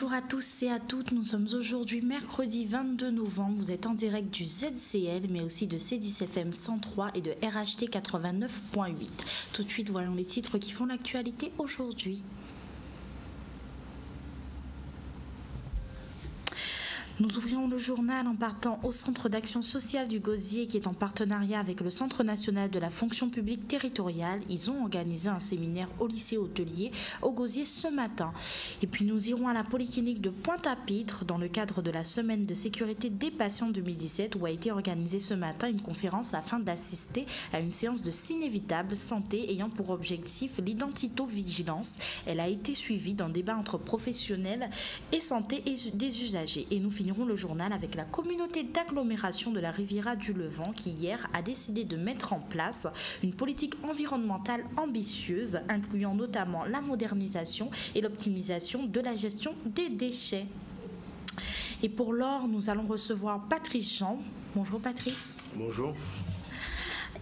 Bonjour à tous et à toutes, nous sommes aujourd'hui mercredi 22 novembre, vous êtes en direct du ZCL mais aussi de C10FM 103 et de RHT 89.8. Tout de suite, voyons les titres qui font l'actualité aujourd'hui. Nous ouvrirons le journal en partant au Centre d'action sociale du Gosier qui est en partenariat avec le Centre national de la fonction publique territoriale. Ils ont organisé un séminaire au lycée hôtelier au Gosier ce matin. Et puis nous irons à la polyclinique de Pointe-à-Pitre dans le cadre de la semaine de sécurité des patients 2017 où a été organisée ce matin une conférence afin d'assister à une séance de Cinévitable Santé ayant pour objectif l'identito-vigilance. Elle a été suivie d'un débat entre professionnels et santé et des usagers. Et nous finirons le journal avec la communauté d'agglomération de la Riviera du Levant qui hier a décidé de mettre en place une politique environnementale ambitieuse incluant notamment la modernisation et l'optimisation de la gestion des déchets. Et pour l'heure, nous allons recevoir Patrice Jean. Bonjour Patrice. Bonjour.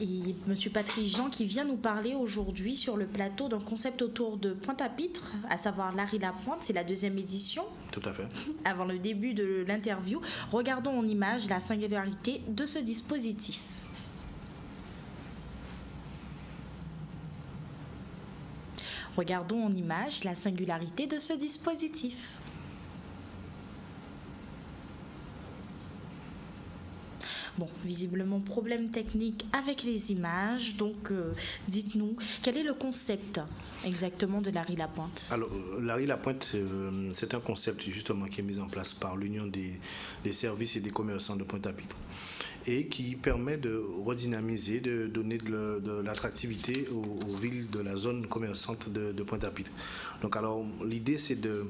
Et Monsieur Patrice Jean qui vient nous parler aujourd'hui sur le plateau d'un concept autour de Pointe-à-Pitre, à savoir Larry Lapointe, c'est la deuxième édition. Tout à fait. Avant le début de l'interview, regardons en image la singularité de ce dispositif. Regardons en image la singularité de ce dispositif. Bon, visiblement, problème technique avec les images. Donc, dites-nous, quel est le concept exactement de Larry Lapointe? Alors, Larry Lapointe, c'est un concept justement qui est mis en place par l'Union des services et des commerçants de Pointe-à-Pitre et qui permet de redynamiser, de donner de l'attractivité aux villes de la zone commerçante de Pointe-à-Pitre. Donc, alors, l'idée, c'est de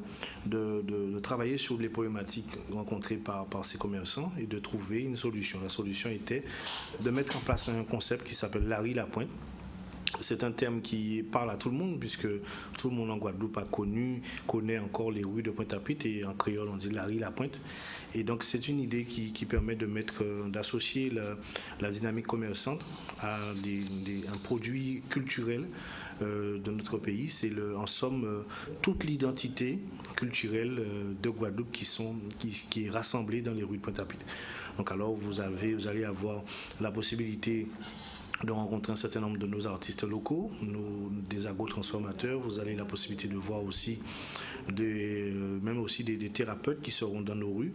travailler sur les problématiques rencontrées par ces commerçants et de trouver une solution. La solution était de mettre en place un concept qui s'appelle Larry Lapointe. C'est un terme qui parle à tout le monde puisque tout le monde en Guadeloupe connaît encore les rues de Pointe-à-Pitre et en créole on dit Larry Lapointe. Et donc c'est une idée qui permet d'associer la dynamique commerçante à un produit culturel de notre pays. C'est en somme toute l'identité culturelle de Guadeloupe qui est rassemblée dans les rues de Pointe-à-Pitre. Donc alors vous allez avoir la possibilité de rencontrer un certain nombre de nos artistes locaux, des agrotransformateurs. Vous avez la possibilité de voir aussi même aussi des thérapeutes qui seront dans nos rues.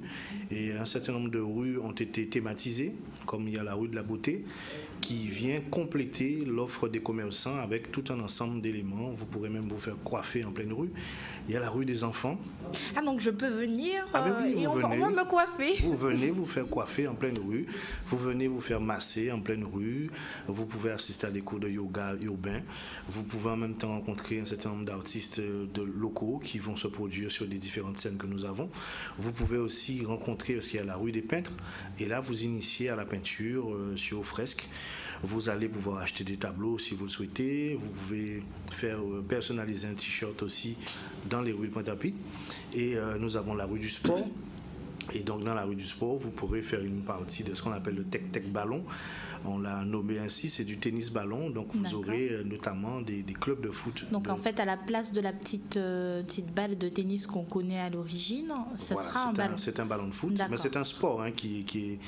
Et un certain nombre de rues ont été thématisées, comme il y a la rue de la Beauté, qui vient compléter l'offre des commerçants avec tout un ensemble d'éléments. Vous pourrez même vous faire coiffer en pleine rue. Il y a la rue des enfants. Ah, donc je peux venir oui, et on va me coiffer. Vous venez vous faire coiffer en pleine rue. Vous venez vous faire masser en pleine rue. Vous pouvez assister à des cours de yoga urbain. Vous pouvez en même temps rencontrer un certain nombre d'artistes locaux qui vont se produire sur les différentes scènes que nous avons. Vous pouvez aussi rencontrer, parce qu'il y a la rue des peintres, et là vous initiez à la peinture sur aux fresques. Vous allez pouvoir acheter des tableaux si vous le souhaitez. Vous pouvez faire personnaliser un t-shirt aussi dans les rues de Pointe-à-Pitre. Et nous avons la rue du sport. Et donc dans la rue du sport, vous pourrez faire une partie de ce qu'on appelle le tech-tech ballon. On l'a nommé ainsi, c'est du tennis ballon. Donc vous aurez notamment des clubs de foot. Donc en fait, à la place de la petite balle de tennis qu'on connaît à l'origine, ça sera un ballon. C'est un ballon de foot, mais c'est un sport qui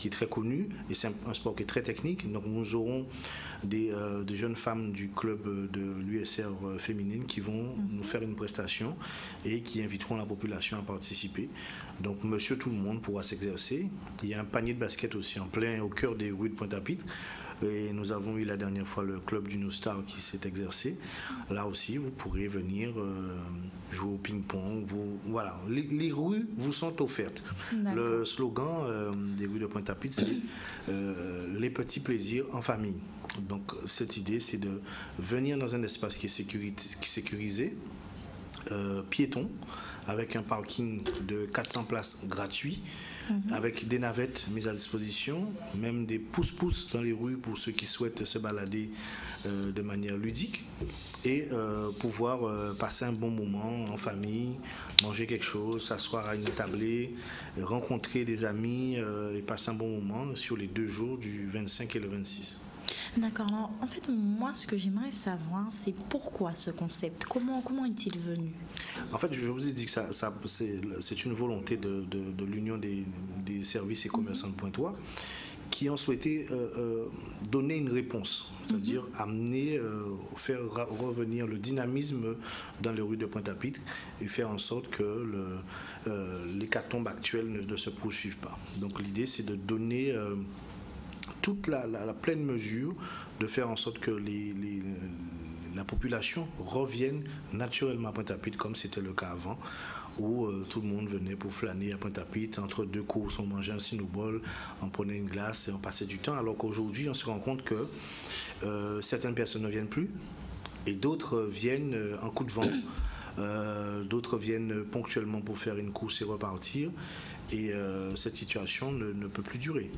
est très connu et c'est un sport qui est très technique. Donc nous aurons des jeunes femmes du club de l'USR féminine qui vont nous faire une prestation et qui inviteront la population à participer. Donc monsieur tout le monde pourra s'exercer. Il y a un panier de basket aussi en plein au cœur des rues de Pointe-à-Pitre. Et nous avons eu la dernière fois le club du No Star qui s'est exercé. Là aussi, vous pourrez venir jouer au ping-pong. Voilà, les rues vous sont offertes. Le slogan des rues de Pointe-à-Pitre, c'est les petits plaisirs en famille. Donc cette idée, c'est de venir dans un espace qui est sécurisé, piéton, avec un parking de 400 places gratuit, avec des navettes mises à disposition, même des pousse-pousse dans les rues pour ceux qui souhaitent se balader de manière ludique et pouvoir passer un bon moment en famille, manger quelque chose, s'asseoir à une tablée, rencontrer des amis et passer un bon moment sur les 2 jours du 25 et le 26. D'accord. Alors, en fait, moi, ce que j'aimerais savoir, c'est pourquoi ce concept? Comment est-il venu? En fait, je vous ai dit que c'est une volonté de l'Union des services et commerçants de Pointe-Noire qui ont souhaité donner une réponse, c'est-à-dire amener, faire revenir le dynamisme dans les rues de Pointe-à-Pitre et faire en sorte que l'hécatombe actuelle ne se poursuive pas. Donc l'idée, c'est de donner toute la pleine mesure, de faire en sorte que la population revienne naturellement à Pointe-à-Pitre comme c'était le cas avant, où tout le monde venait pour flâner à Pointe-à-Pitre. Entre deux courses, on mangeait un cinobol, on prenait une glace et on passait du temps. Alors qu'aujourd'hui, on se rend compte que certaines personnes ne viennent plus et d'autres viennent en coup de vent. D'autres viennent ponctuellement pour faire une course et repartir. Et cette situation ne peut plus durer.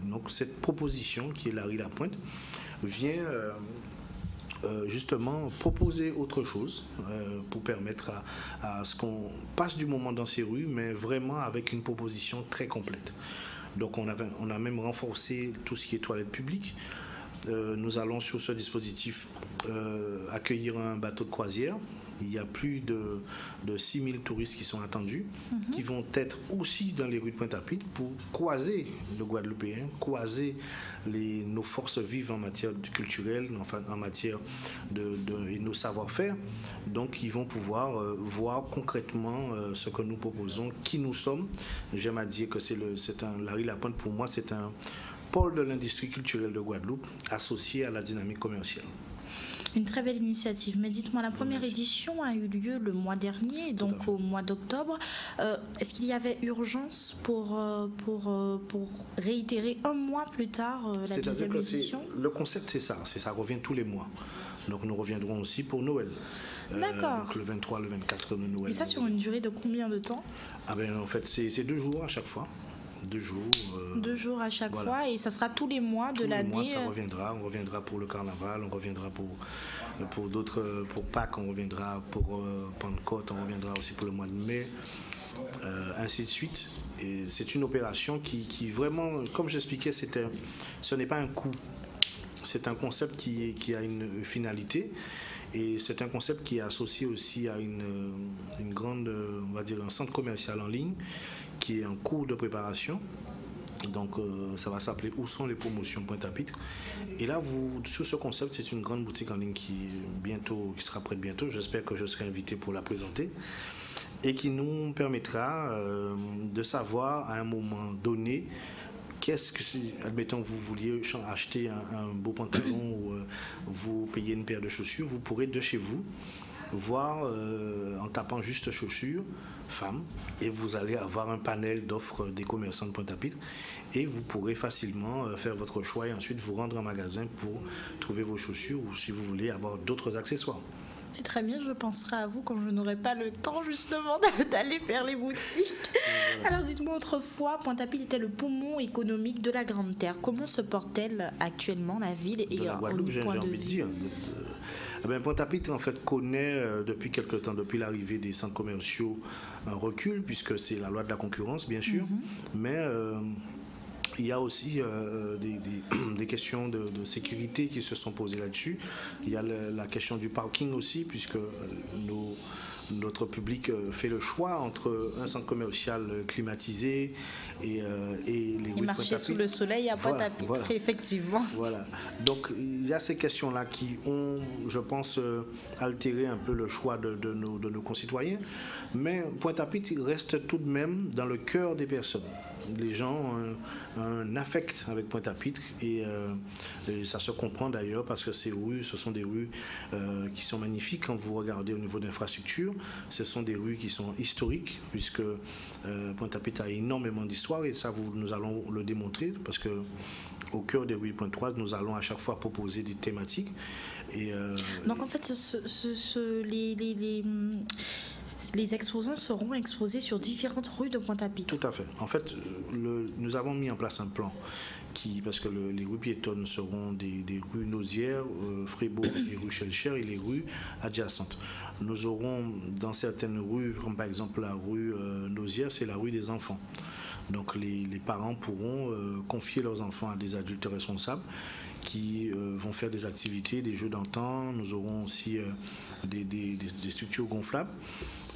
Donc cette proposition, qui est Larry Lapointe, vient justement proposer autre chose pour permettre à ce qu'on passe du moment dans ces rues, mais vraiment avec une proposition très complète. Donc on a même renforcé tout ce qui est toilettes publiques. Nous allons sur ce dispositif accueillir un bateau de croisière. Il y a plus de 6000 touristes qui sont attendus, qui vont être aussi dans les rues de Pointe-à-Pitre pour croiser le Guadeloupéen, croiser nos forces vives en matière culturelle, enfin, en matière de nos savoir-faire. Donc ils vont pouvoir voir concrètement ce que nous proposons, qui nous sommes. J'aime à dire que Larry Lapointe, pour moi, c'est un pôle de l'industrie culturelle de Guadeloupe associé à la dynamique commerciale. Une très belle initiative. Mais dites-moi, la première édition a eu lieu le mois dernier, donc au mois d'octobre. Est-ce qu'il y avait urgence pour réitérer un mois plus tard la deuxième édition? Le concept, c'est ça revient tous les mois. Donc nous reviendrons aussi pour Noël. D'accord. Donc le 23, le 24 de Noël. Et ça sur une durée de combien de temps? En fait, c'est 2 jours à chaque fois. 2 jours. 2 jours à chaque fois, et ça sera tous les mois de l'année. Tous les mois, ça reviendra. On reviendra pour le carnaval, on reviendra pour d'autres, pour Pâques, on reviendra pour Pentecôte, on reviendra aussi pour le mois de mai, ainsi de suite. Et c'est une opération qui vraiment, comme j'expliquais, ce n'est pas un coût. C'est un concept qui a une finalité. Et c'est un concept qui est associé aussi à une grande, on va dire, un centre commercial en ligne qui est en cours de préparation. Donc ça va s'appeler Où sont les promotions Pointe-à-Pitre. Et là, sur ce concept, c'est une grande boutique en ligne qui sera prête bientôt. J'espère que je serai invité pour la présenter. Et qui nous permettra de savoir à un moment donné, admettons, vous vouliez acheter un beau pantalon ou vous payez une paire de chaussures, vous pourrez de chez vous voir en tapant juste chaussures, femmes, et vous allez avoir un panel d'offres des commerçants de Pointe-à-Pitre et vous pourrez facilement faire votre choix et ensuite vous rendre en magasin pour trouver vos chaussures ou si vous voulez avoir d'autres accessoires. C'est très bien, je penserai à vous quand je n'aurai pas le temps justement d'aller faire les boutiques. Alors dites-moi, autrefois, Pointe-à-Pitre était le poumon économique de la Grande Terre. Comment se porte-t-elle actuellement, la ville et de la Guadeloupe, j'ai envie de dire. Pointe-à-Pitre en fait connaît depuis quelque temps, depuis l'arrivée des centres commerciaux, un recul puisque c'est la loi de la concurrence bien sûr, mais il y a aussi des questions de sécurité qui se sont posées là-dessus. Il y a la question du parking aussi, puisque notre public fait le choix entre un centre commercial climatisé et les rues de marcher sous le soleil à Pointe-à-Pitre, voilà. Effectivement. Voilà. Donc il y a ces questions-là qui ont, je pense, altéré un peu le choix de nos concitoyens. Mais Pointe-à-Pitre reste tout de même dans le cœur des personnes. Les gens ont un affect avec Pointe-à-Pitre et ça se comprend d'ailleurs parce que ces rues, ce sont des rues qui sont magnifiques quand vous regardez au niveau d'infrastructure. Ce sont des rues qui sont historiques puisque Pointe-à-Pitre a énormément d'histoire et ça nous allons le démontrer parce que au cœur des rues pointoises, nous allons à chaque fois proposer des thématiques. Et, donc en fait, les exposants seront exposés sur différentes rues de Pointe-à-Pitre. Tout à fait. En fait, nous avons mis en place un plan parce que les rues piétonnes seront des rues Nausière, Frébeau et rue Chelcher et les rues adjacentes. Nous aurons dans certaines rues, comme par exemple la rue Nausière, c'est la rue des enfants. Donc les parents pourront confier leurs enfants à des adultes responsables qui vont faire des activités, des jeux d'antan. Nous aurons aussi des structures gonflables.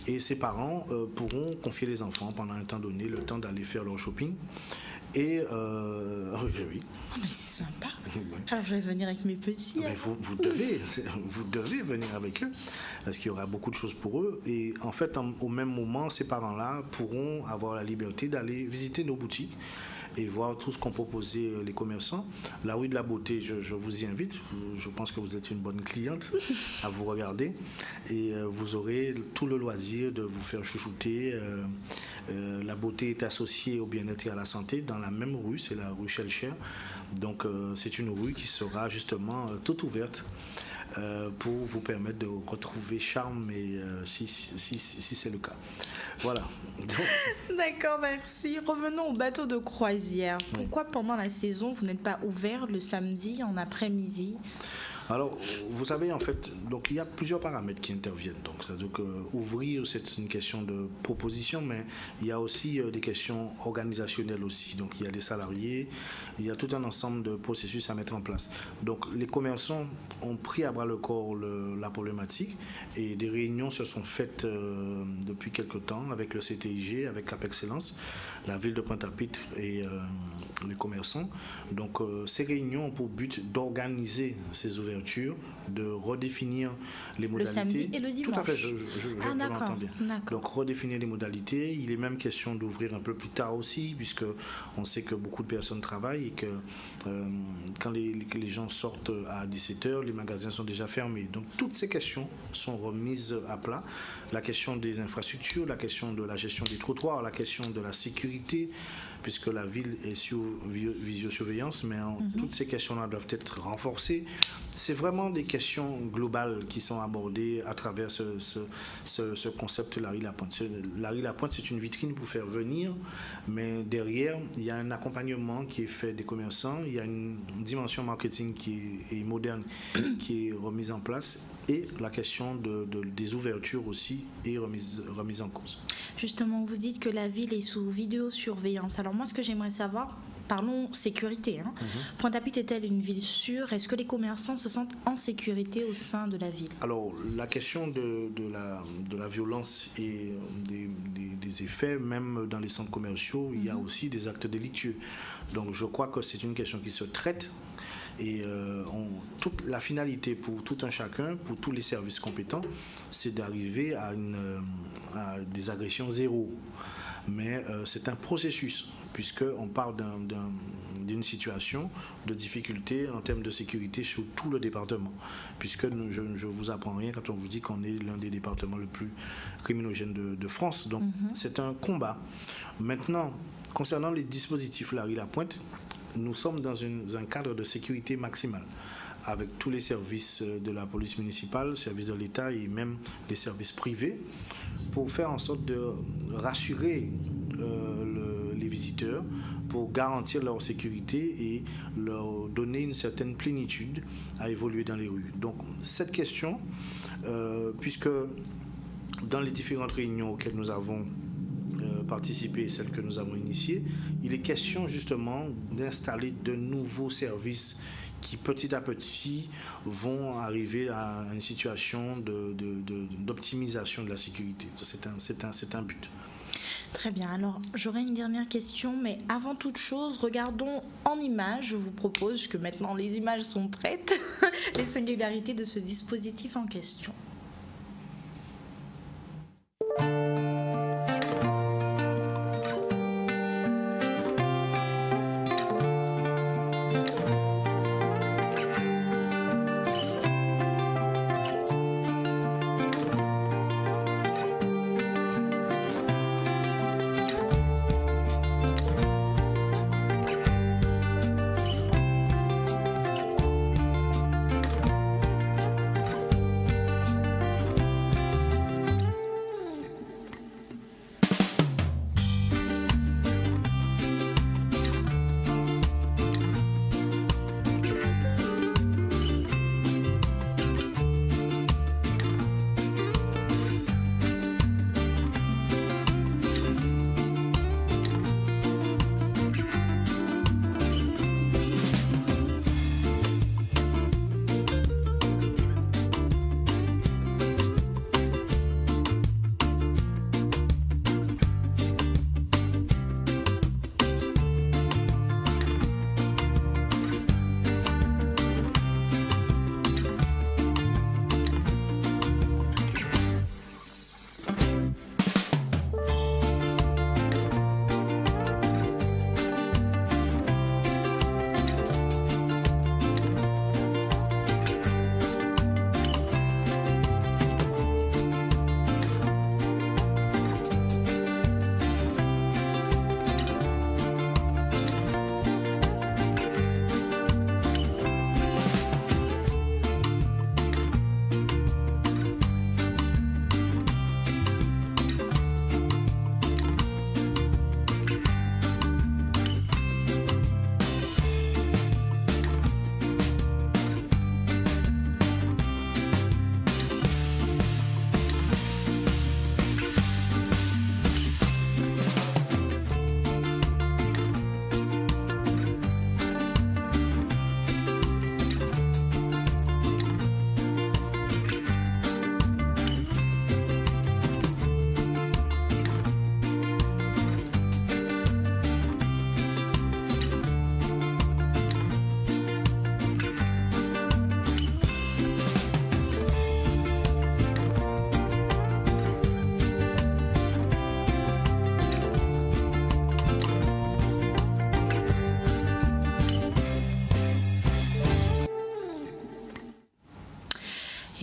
Et ces parents pourront confier les enfants pendant un temps donné, le temps d'aller faire leur shopping. Et oui. Oh, mais c'est sympa. Alors je vais venir avec mes petits. Mais vous devez venir avec eux, parce qu'il y aura beaucoup de choses pour eux. Et en fait, au même moment, ces parents-là pourront avoir la liberté d'aller visiter nos boutiques et voir tout ce qu'ont proposé les commerçants. La rue de la Beauté, je vous y invite. Je pense que vous êtes une bonne cliente à vous regarder. Et vous aurez tout le loisir de vous faire chouchouter. La beauté est associée au bien-être et à la santé dans la même rue, c'est la rue Schellcher. Donc c'est une rue qui sera justement toute ouverte pour vous permettre de retrouver charme, et si c'est le cas. Voilà. D'accord, merci. Revenons au bateau de croisière. Pourquoi pendant la saison vous n'êtes pas ouvert le samedi en après-midi? Alors, vous savez, en fait, donc il y a plusieurs paramètres qui interviennent. Donc, c'est-à-dire qu'ouvrir, c'est une question de proposition, mais il y a aussi des questions organisationnelles aussi. Donc, il y a des salariés, il y a tout un ensemble de processus à mettre en place. Donc, les commerçants ont pris à bras le corps la problématique, et des réunions se sont faites depuis quelque temps avec le CTIG, avec Cap Excellence, la ville de Pointe-à-Pitre et les commerçants. Donc, ces réunions ont pour but d'organiser ces ouvertures, de redéfinir les modalités. Le samedi et le dimanche. Tout à fait, je l'entends bien. Donc redéfinir les modalités. Il est même question d'ouvrir un peu plus tard aussi, puisque on sait que beaucoup de personnes travaillent et que quand les gens sortent à 17h, les magasins sont déjà fermés. Donc toutes ces questions sont remises à plat. La question des infrastructures, la question de la gestion des trottoirs, la question de la sécurité, puisque la ville est sous visiosurveillance, mais toutes ces questions-là doivent être renforcées. C'est vraiment des questions globales qui sont abordées à travers ce concept Larry Lapointe. Larry Lapointe, c'est une vitrine pour faire venir, mais derrière, il y a un accompagnement qui est fait des commerçants, il y a une dimension marketing qui est moderne, qui est remise en place, et la question des ouvertures aussi est remise en cause. Justement, vous dites que la ville est sous vidéosurveillance. Alors moi, ce que j'aimerais savoir, parlons sécurité. Pointe-à-Pitre est-elle une ville sûre? Est-ce que les commerçants se sentent en sécurité au sein de la ville? Alors, la question de la violence et des effets, même dans les centres commerciaux, il y a aussi des actes délictueux. Donc, je crois que c'est une question qui se traite. Et toute la finalité pour tout un chacun, pour tous les services compétents, c'est d'arriver à des agressions zéro. Mais c'est un processus, puisqu'on part d'une situation de difficulté en termes de sécurité sur tout le département. Puisque je ne vous apprends rien quand on vous dit qu'on est l'un des départements les plus criminogènes de France. Donc c'est un combat. Maintenant, concernant les dispositifs Larry Lapointe, nous sommes dans un cadre de sécurité maximale, avec tous les services de la police municipale, services de l'État et même les services privés, pour faire en sorte de rassurer les visiteurs, pour garantir leur sécurité et leur donner une certaine plénitude à évoluer dans les rues. Donc cette question, puisque dans les différentes réunions auxquelles nous avons participé, celles que nous avons initiées, il est question justement d'installer de nouveaux services qui petit à petit vont arriver à une situation d'optimisation de la sécurité. C'est un but. Très bien, alors j'aurais une dernière question, mais avant toute chose, regardons en images. Je vous propose que maintenant les images sont prêtes, les singularités de ce dispositif en question.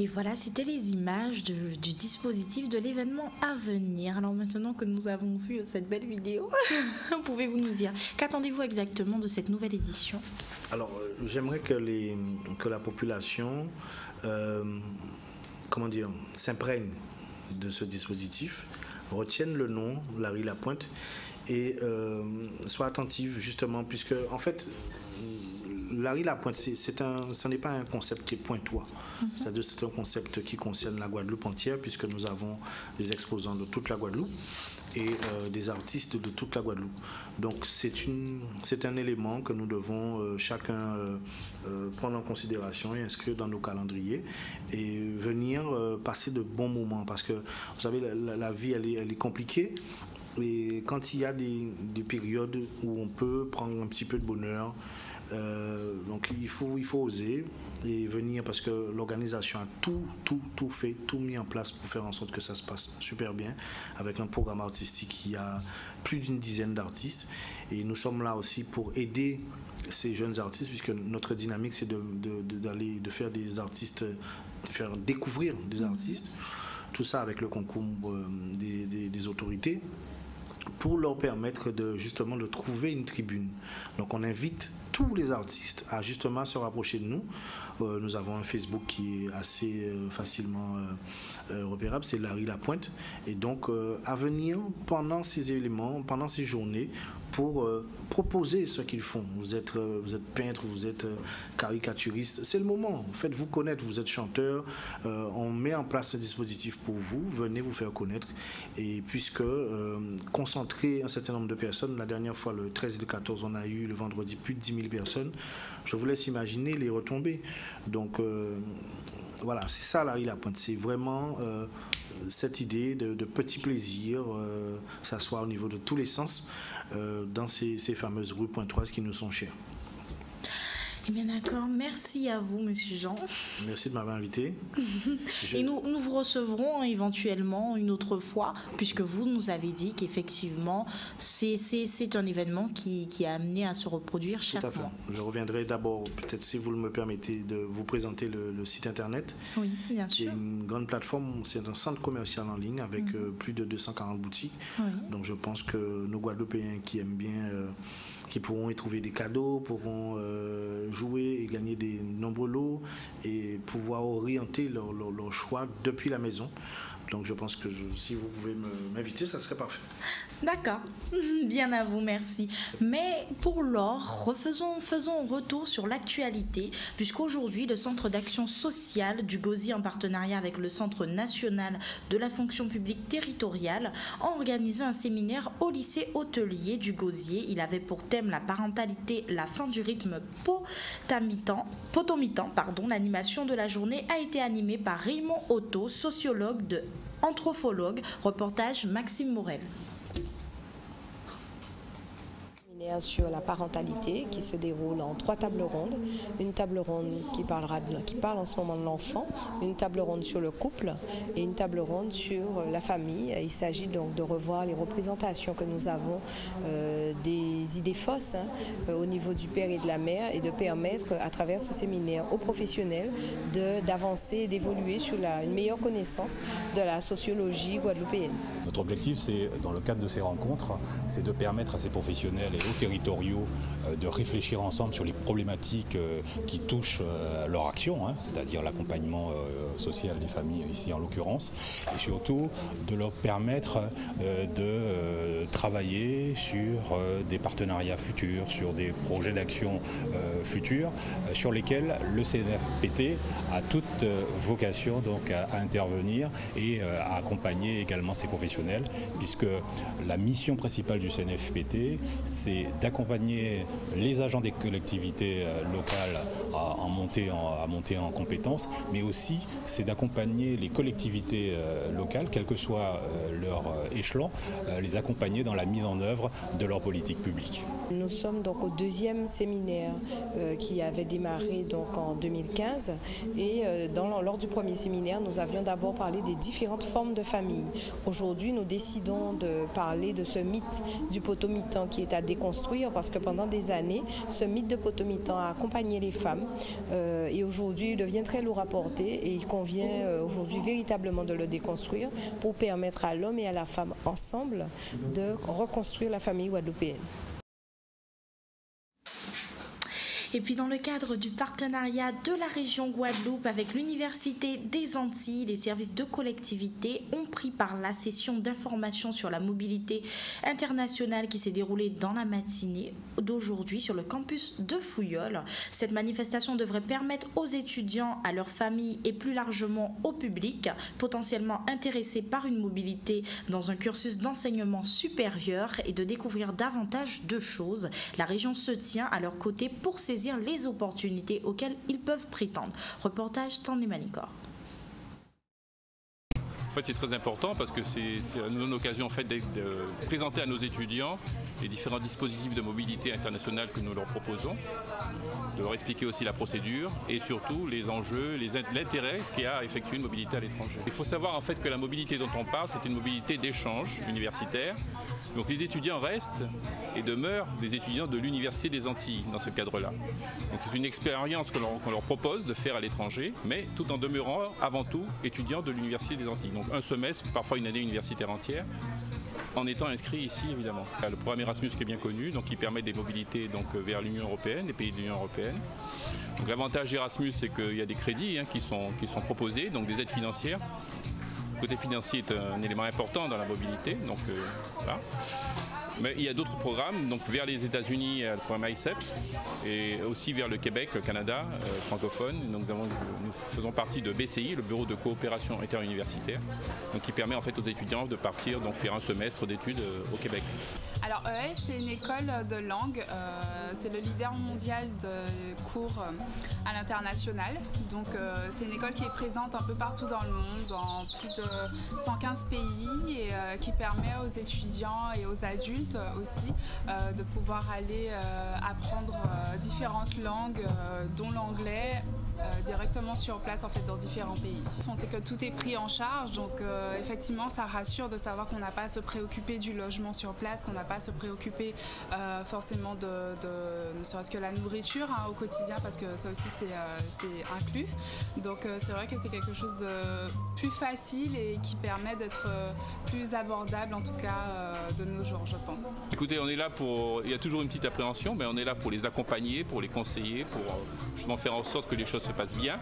Et voilà, c'était les images du dispositif de l'événement à venir. Alors maintenant que nous avons vu cette belle vidéo, pouvez-vous nous dire qu'attendez-vous exactement de cette nouvelle édition? Alors, j'aimerais que la population s'imprègne de ce dispositif, retienne le nom, Larry Lapointe, et soit attentive justement, puisque en fait, Larry Lapointe, ce n'est pas un concept qui est pointois. C'est-à-dire c'est un concept qui concerne la Guadeloupe entière, puisque nous avons des exposants de toute la Guadeloupe et des artistes de toute la Guadeloupe. Donc c'est un élément que nous devons chacun prendre en considération et inscrire dans nos calendriers et venir passer de bons moments, parce que vous savez, la vie elle est compliquée. Et quand il y a des périodes où on peut prendre un petit peu de bonheur, donc il faut oser et venir, parce que l'organisation a tout fait, tout mis en place pour faire en sorte que ça se passe super bien, avec un programme artistique qui a plus d'une dizaine d'artistes, et nous sommes là aussi pour aider ces jeunes artistes, puisque notre dynamique c'est de faire des artistes, de faire découvrir des artistes, tout ça avec le concours des autorités, pour leur permettre justement de trouver une tribune. Donc on invite tous les artistes à justement se rapprocher de nous. Nous avons un Facebook qui est assez facilement repérable, c'est Larry Lapointe. Et donc à venir pendant ces éléments, pendant ces journées, pour proposer ce qu'ils font. Vous êtes peintre, vous êtes caricaturiste, c'est le moment. Faites-vous connaître, vous êtes chanteur. On met en place ce dispositif pour vous. Venez vous faire connaître. Et puisque concentrer un certain nombre de personnes, la dernière fois, le 13 et le 14, on a eu le vendredi plus de 10 000 personnes. Je vous laisse imaginer les retombées. Donc voilà, c'est ça Larry Lapointe. C'est vraiment cette idée de petit plaisir, ça soit au niveau de tous les sens, dans ces fameuses rues pointoises qui nous sont chères. Eh bien d'accord, merci à vous Monsieur Jean. Merci de m'avoir invité. Et nous vous recevrons éventuellement une autre fois, puisque vous nous avez dit qu'effectivement c'est un événement qui est amené à se reproduire chaque mois. Tout à fait. Je reviendrai d'abord, peut-être si vous me permettez, de vous présenter le site internet. Oui, bien sûr. C'est une grande plateforme, c'est un centre commercial en ligne avec plus de 240 boutiques. Oui. Donc je pense que nos Guadeloupéens qui aiment bien, qui pourront y trouver des cadeaux, pourront jouer et gagner des nombreux lots et pouvoir orienter leur choix depuis la maison. Donc je pense que si vous pouvez m'inviter, ça serait parfait. D'accord, bien à vous, merci. Mais pour l'heure, faisons un retour sur l'actualité, puisqu'aujourd'hui, le Centre d'action sociale du Gosier, en partenariat avec le Centre national de la fonction publique territoriale, a organisé un séminaire au lycée hôtelier du Gosier. Il avait pour thème la parentalité, la fin du rythme potomitan. L'animation de la journée a été animée par Raymond Otto, sociologue de anthropologue. Reportage Maxime Morel. Sur la parentalité qui se déroule en 3 tables rondes. Une table ronde qui parle en ce moment de l'enfant, une table ronde sur le couple et une table ronde sur la famille. Il s'agit donc de revoir les représentations que nous avons des idées fausses au niveau du père et de la mère, et de permettre à travers ce séminaire aux professionnels d'avancer et d'évoluer sur une meilleure connaissance de la sociologie guadeloupéenne. Notre objectif, c'est, dans le cadre de ces rencontres, c'est de permettre à ces professionnels et aux territoriaux de réfléchir ensemble sur les problématiques qui touchent leur action, c'est-à-dire l'accompagnement social des familles ici en l'occurrence, et surtout de leur permettre de travailler sur des partenariats futurs, sur des projets d'action futurs, sur lesquels le CNFPT a toute vocation donc à intervenir et à accompagner également ces professionnels, puisque la mission principale du CNFPT, c'est d'accompagner les agents des collectivités locales à monter en compétences, mais aussi c'est d'accompagner les collectivités locales, quel que soit leur échelon, les accompagner dans la mise en œuvre de leur politique publique. Nous sommes donc au 2e séminaire qui avait démarré donc en 2015, et lors du premier séminaire, nous avions d'abord parlé des différentes formes de famille. Aujourd'hui, nous décidons de parler de ce mythe du potomitan qui est à déconstruire déconstruire parce que pendant des années, ce mythe de potomitan a accompagné les femmes et aujourd'hui il devient très lourd à porter et il convient aujourd'hui véritablement de le déconstruire pour permettre à l'homme et à la femme ensemble de reconstruire la famille guadeloupéenne. Et puis dans le cadre du partenariat de la région Guadeloupe avec l'Université des Antilles, les services de collectivité ont pris part à la session d'information sur la mobilité internationale qui s'est déroulée dans la matinée d'aujourd'hui sur le campus de Fouillol. Cette manifestation devrait permettre aux étudiants, à leurs familles et plus largement au public potentiellement intéressés par une mobilité dans un cursus d'enseignement supérieur et de découvrir davantage de choses. La région se tient à leur côté pour saisir les opportunités auxquelles ils peuvent prétendre. Reportage Tandé Manicor. En fait, c'est très important parce que c'est une occasion en fait, de présenter à nos étudiants les différents dispositifs de mobilité internationale que nous leur proposons, de leur expliquer aussi la procédure et surtout les enjeux, l'intérêt qu'il y a à effectuer une mobilité à l'étranger. Il faut savoir en fait que la mobilité dont on parle, c'est une mobilité d'échange universitaire. Donc les étudiants restent et demeurent des étudiants de l'Université des Antilles dans ce cadre-là. Donc c'est une expérience qu'on leur propose de faire à l'étranger, mais tout en demeurant avant tout étudiants de l'Université des Antilles. Donc un semestre, parfois une année universitaire entière, en étant inscrit ici évidemment. Le programme Erasmus qui est bien connu, donc qui permet des mobilités donc, vers l'Union européenne, les pays de l'Union européenne. Donc l'avantage d'Erasmus, c'est qu'il y a des crédits qui sont proposés, donc des aides financières. Le côté financier est un élément important dans la mobilité, donc voilà. Mais il y a d'autres programmes, donc vers les États-Unis, le programme ICEP, et aussi vers le Québec, le Canada francophone. Donc nous faisons partie de BCI, le Bureau de coopération interuniversitaire, donc qui permet en fait aux étudiants de partir donc faire un semestre d'études au Québec. Alors ES, c'est une école de langue, c'est le leader mondial de cours à l'international. Donc c'est une école qui est présente un peu partout dans le monde, dans plus de 115 pays et qui permet aux étudiants et aux adultes aussi de pouvoir aller apprendre différentes langues, dont l'anglais, directement sur place en fait dans différents pays. On sait que tout est pris en charge, donc effectivement ça rassure de savoir qu'on n'a pas à se préoccuper du logement sur place, qu'on n'a pas à se préoccuper forcément de ne serait-ce que la nourriture au quotidien, parce que ça aussi c'est inclus. Donc c'est vrai que c'est quelque chose de plus facile et qui permet d'être plus abordable en tout cas de nos jours, je pense. Écoutez, on est là pour, il y a toujours une petite appréhension, mais on est là pour les accompagner, pour les conseiller, pour justement faire en sorte que les choses se passent bien,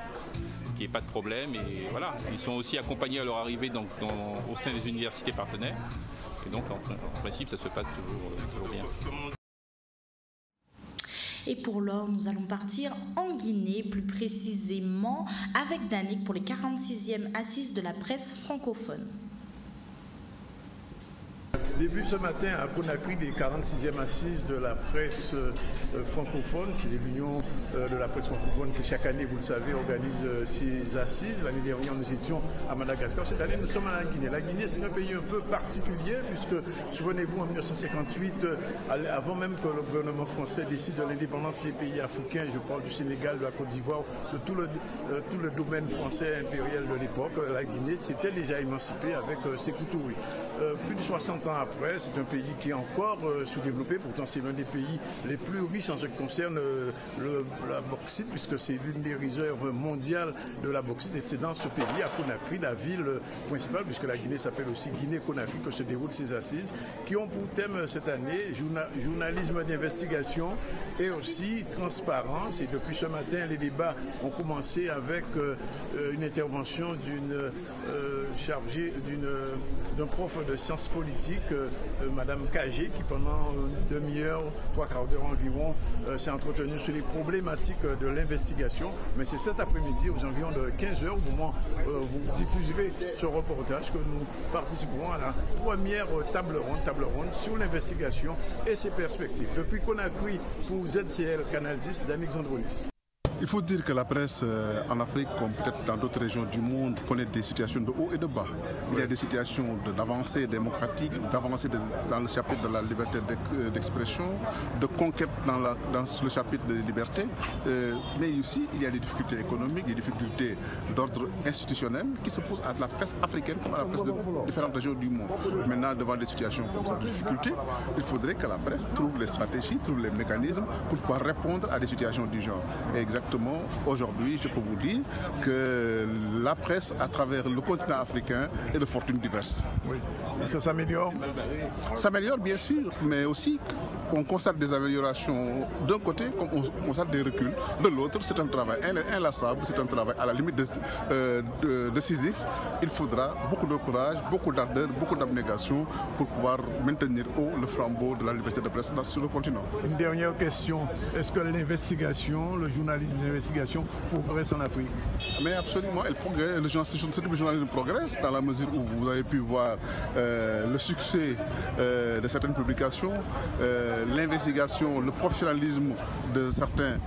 qu'il n'y ait pas de problème. Et voilà, ils sont aussi accompagnés à leur arrivée donc, au sein des universités partenaires. Et donc en principe, ça se passe toujours bien. Et pour l'heure, nous allons partir en Guinée, plus précisément avec Danick pour les 46e assises de la presse francophone. Début ce matin à Conakry des 46e assises de la presse francophone. C'est l'union de la presse francophone qui chaque année, vous le savez, organise ces assises. L'année dernière, nous étions à Madagascar. Cette année, nous sommes à la Guinée. La Guinée, c'est un pays un peu particulier puisque, souvenez-vous, en 1958, avant même que le gouvernement français décide de l'indépendance des pays africains, je parle du Sénégal, de la Côte d'Ivoire, de tout le domaine français impérial de l'époque, la Guinée s'était déjà émancipée avec Sékou Touré. Plus de 60 ans après, c'est un pays qui est encore sous-développé, pourtant c'est l'un des pays les plus riches en ce qui concerne la bauxite, puisque c'est l'une des réserves mondiales de la bauxite, et c'est dans ce pays, à Conakry, la ville principale, puisque la Guinée s'appelle aussi Guinée-Conakry, que se déroulent ces assises, qui ont pour thème cette année journalisme d'investigation et aussi transparence. Et depuis ce matin, les débats ont commencé avec une intervention d'une chargée d'un prof de sciences politiques, Madame Cagé, qui pendant une demi-heure, 3/4 d'heure environ, s'est entretenue sur les problématiques de l'investigation. Mais c'est cet après-midi, aux environs de 15 h, au moment où vous diffuserez ce reportage, que nous participerons à la première table ronde sur l'investigation et ses perspectives. Depuis Conakry, pour ZCL Canal 10, Danick Zandronis. Il faut dire que la presse en Afrique, comme peut-être dans d'autres régions du monde, connaît des situations de haut et de bas. Il y a des situations d'avancée démocratique, d'avancée dans le chapitre de la liberté d'expression, de conquête dans le chapitre de liberté, mais aussi il y a des difficultés économiques, des difficultés d'ordre institutionnel qui se posent à la presse africaine comme à la presse de différentes régions du monde. Maintenant, devant des situations comme ça de difficultés, il faudrait que la presse trouve les stratégies, trouve les mécanismes pour pouvoir répondre à des situations du genre. Et exactement, aujourd'hui, je peux vous dire que la presse, à travers le continent africain, est de fortune diverse. Oui. Ça s'améliore? Ça s'améliore, bien sûr, mais aussi on constate des améliorations d'un côté, comme on constate des reculs. De l'autre, c'est un travail inlassable, c'est un travail à la limite décisif. Il faudra beaucoup de courage, beaucoup d'ardeur, beaucoup d'abnégation pour pouvoir maintenir haut le flambeau de la liberté de presse sur le continent. Une dernière question. Est-ce que l'investigation, le journalisme d'investigation progresse en Afrique? Mais absolument, elle progresse. Le journalisme progresse dans la mesure où vous avez pu voir le succès de certaines publications, l'investigation, le professionnalisme de certaines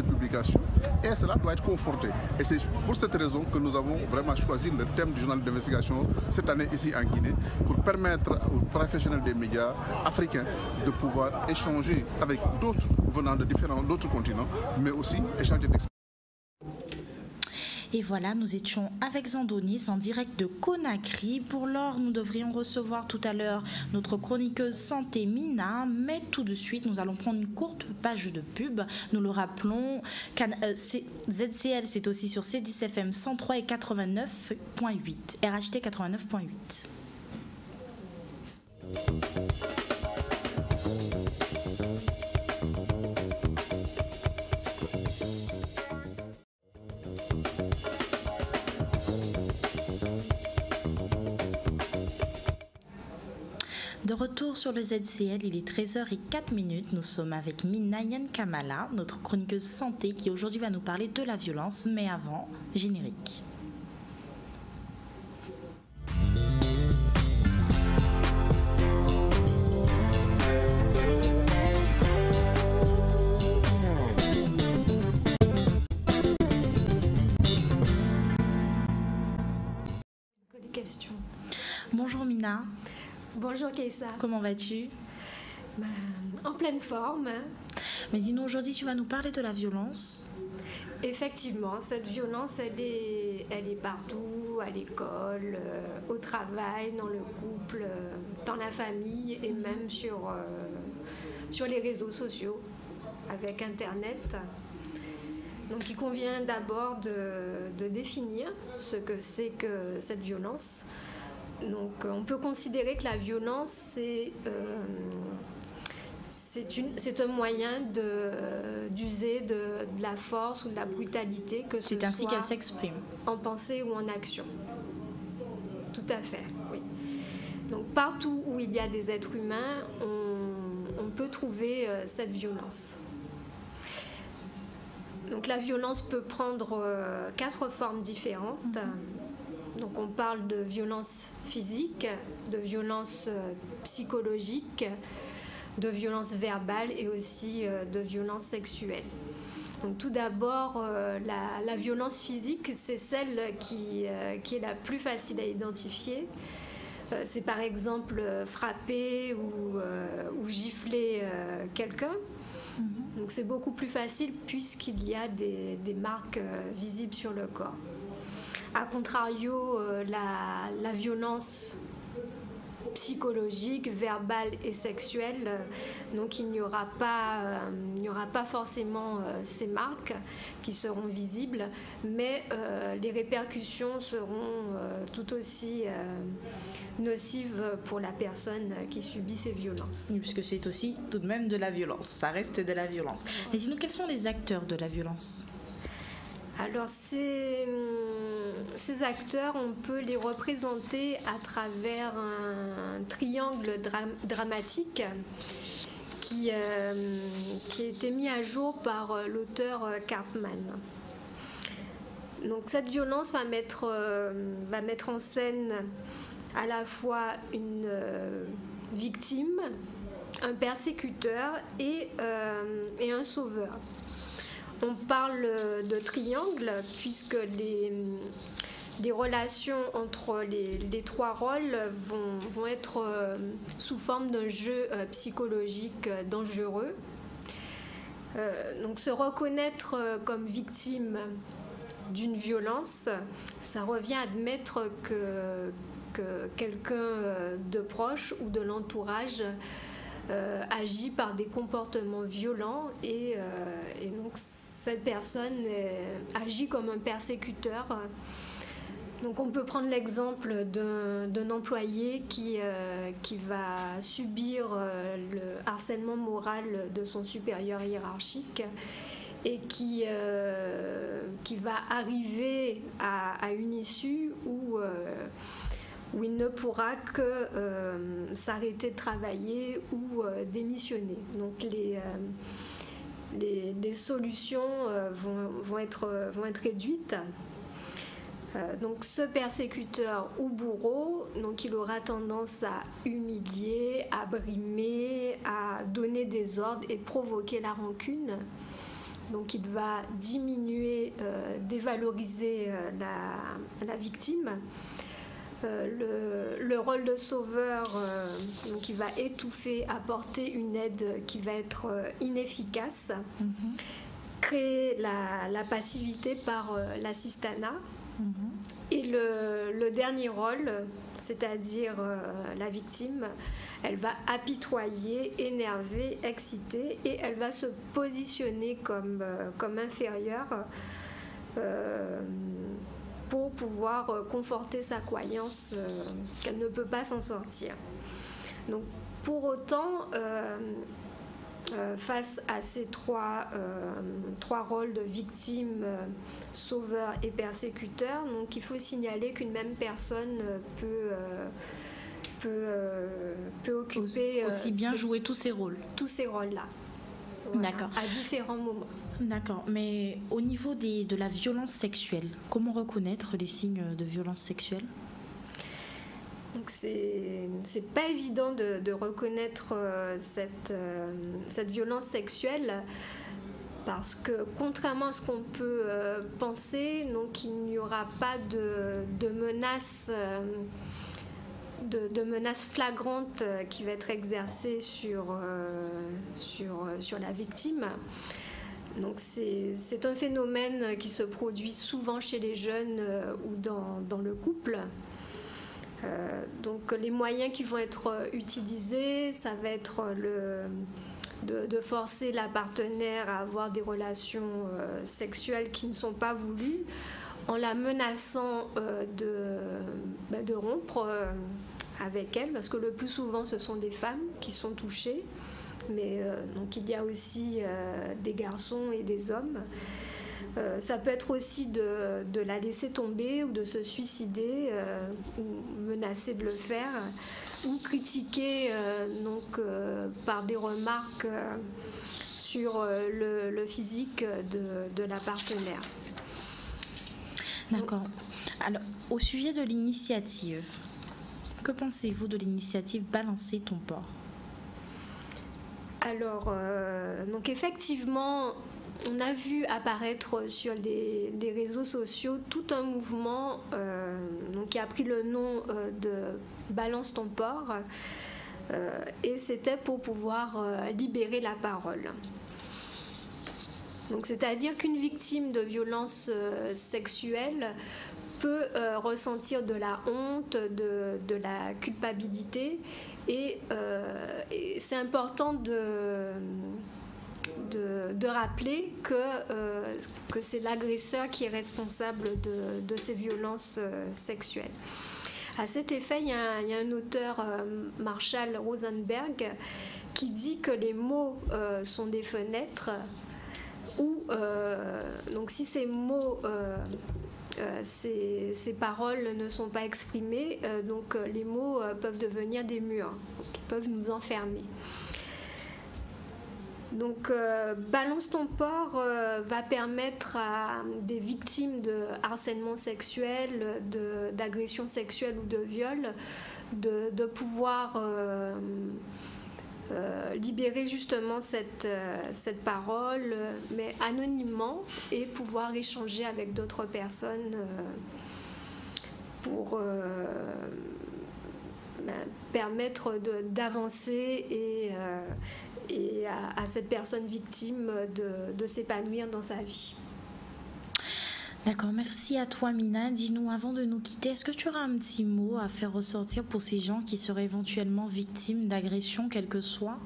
publications, et cela doit être conforté. Et c'est pour cette raison que nous avons vraiment choisi le thème du journal d'investigation cette année ici en Guinée, pour permettre aux professionnels des médias africains de pouvoir échanger avec d'autres venant de d'autres continents, mais aussi échanger d'expériences. Et voilà, nous étions avec Zandonis en direct de Conakry. Pour l'heure, nous devrions recevoir tout à l'heure notre chroniqueuse santé Mina. Mais tout de suite, nous allons prendre une courte page de pub. Nous le rappelons, ZCL, c'est aussi sur C10FM 103 et 89.8. RHT 89.8. De retour sur le ZCL, il est 13h04. Nous sommes avec Mina Yankamala, notre chroniqueuse santé, qui aujourd'hui va nous parler de la violence. Mais avant, générique. Bonjour Mina. Bonjour Keïssa. Comment vas-tu? En pleine forme. Mais dis-nous, aujourd'hui tu vas nous parler de la violence. Effectivement, cette violence, elle est partout, à l'école, au travail, dans le couple, dans la famille et même sur les réseaux sociaux, avec Internet. Donc il convient d'abord de définir ce que c'est que cette violence. Donc on peut considérer que la violence, c'est un moyen d'user de la force ou de la brutalité, que ce soit c'est ainsi qu'elle s'exprime. En pensée ou en action. Tout à fait, oui. Donc partout où il y a des êtres humains, on peut trouver cette violence. Donc la violence peut prendre 4 formes différentes. Donc on parle de violence physique, de violence psychologique, de violence verbale et aussi de violence sexuelle. Donc tout d'abord, la violence physique, c'est celle qui est la plus facile à identifier. C'est par exemple frapper ou gifler quelqu'un. Donc c'est beaucoup plus facile puisqu'il y a des marques visibles sur le corps. A contrario, la violence psychologique, verbale et sexuelle, donc il n'y aura pas forcément ces marques qui seront visibles, mais les répercussions seront tout aussi nocives pour la personne qui subit ces violences. Oui, puisque c'est aussi tout de même de la violence, ça reste de la violence. Et dis-nous, quels sont les acteurs de la violence ? Alors ces acteurs, on peut les représenter à travers un triangle dramatique qui a été mis à jour par l'auteur Karpman. Donc cette violence va mettre en scène à la fois une victime, un persécuteur et un sauveur. On parle de triangle puisque les relations entre les trois rôles vont être sous forme d'un jeu psychologique dangereux. Donc se reconnaître comme victime d'une violence, ça revient à admettre que quelqu'un de proche ou de l'entourage agit par des comportements violents et donc cette personne agit comme un persécuteur. Donc on peut prendre l'exemple d'un employé qui va subir le harcèlement moral de son supérieur hiérarchique et qui va arriver à une issue où il ne pourra que s'arrêter de travailler ou démissionner. Donc les solutions vont être réduites. Donc ce persécuteur ou bourreau, donc il aura tendance à humilier, à brimer, à donner des ordres et provoquer la rancune. Donc il va diminuer, dévaloriser la victime. Le rôle de sauveur, donc il va étouffer, apporter une aide qui va être inefficace, créer la passivité par l'assistanat. Et le dernier rôle, c'est-à-dire la victime, elle va apitoyer, énerver, exciter et elle va se positionner comme inférieure pour pouvoir conforter sa croyance qu'elle ne peut pas s'en sortir. Donc, pour autant, face à ces trois rôles de victime, sauveur et persécuteur, donc il faut signaler qu'une même personne peut occuper aussi bien jouer tous ces rôles. Tous ces rôles-là. Voilà, d'accord. À différents moments. D'accord, mais au niveau de la violence sexuelle, comment reconnaître les signes de violence sexuelle ? Donc c'est pas évident de reconnaître cette violence sexuelle parce que contrairement à ce qu'on peut penser, donc il n'y aura pas de menace flagrante qui va être exercée sur la victime. Donc c'est un phénomène qui se produit souvent chez les jeunes ou dans le couple. Donc les moyens qui vont être utilisés, ça va être de forcer la partenaire à avoir des relations sexuelles qui ne sont pas voulues, en la menaçant de rompre avec elle, parce que le plus souvent ce sont des femmes qui sont touchées, mais donc il y a aussi des garçons et des hommes. Ça peut être aussi de la laisser tomber ou de se suicider ou menacer de le faire ou critiquer par des remarques sur le physique de la partenaire. D'accord. Alors, au sujet de l'initiative, que pensez-vous de l'initiative Balancer ton port ? Alors, donc effectivement, on a vu apparaître sur des réseaux sociaux tout un mouvement qui a pris le nom de Balance ton port et c'était pour pouvoir libérer la parole. Donc, c'est-à-dire qu'une victime de violence sexuelle peut ressentir de la honte, de la culpabilité et c'est important de rappeler que c'est l'agresseur qui est responsable de ces violences sexuelles. À cet effet, il y a un auteur, Marshall Rosenberg, qui dit que les mots sont des fenêtres où, donc si ces mots, ces paroles ne sont pas exprimées, donc les mots peuvent devenir des murs, qui peuvent nous enfermer. Donc, Balance ton port va permettre à des victimes de harcèlement sexuel, d'agression sexuelle ou de viol, de pouvoir libérer justement cette parole, mais anonymement, et pouvoir échanger avec d'autres personnes pour permettre d'avancer et à cette personne victime de s'épanouir dans sa vie. D'accord, merci à toi Mina. Dis-nous, avant de nous quitter, est-ce que tu auras un petit mot à faire ressortir pour ces gens qui seraient éventuellement victimes d'agressions, quelles que soient?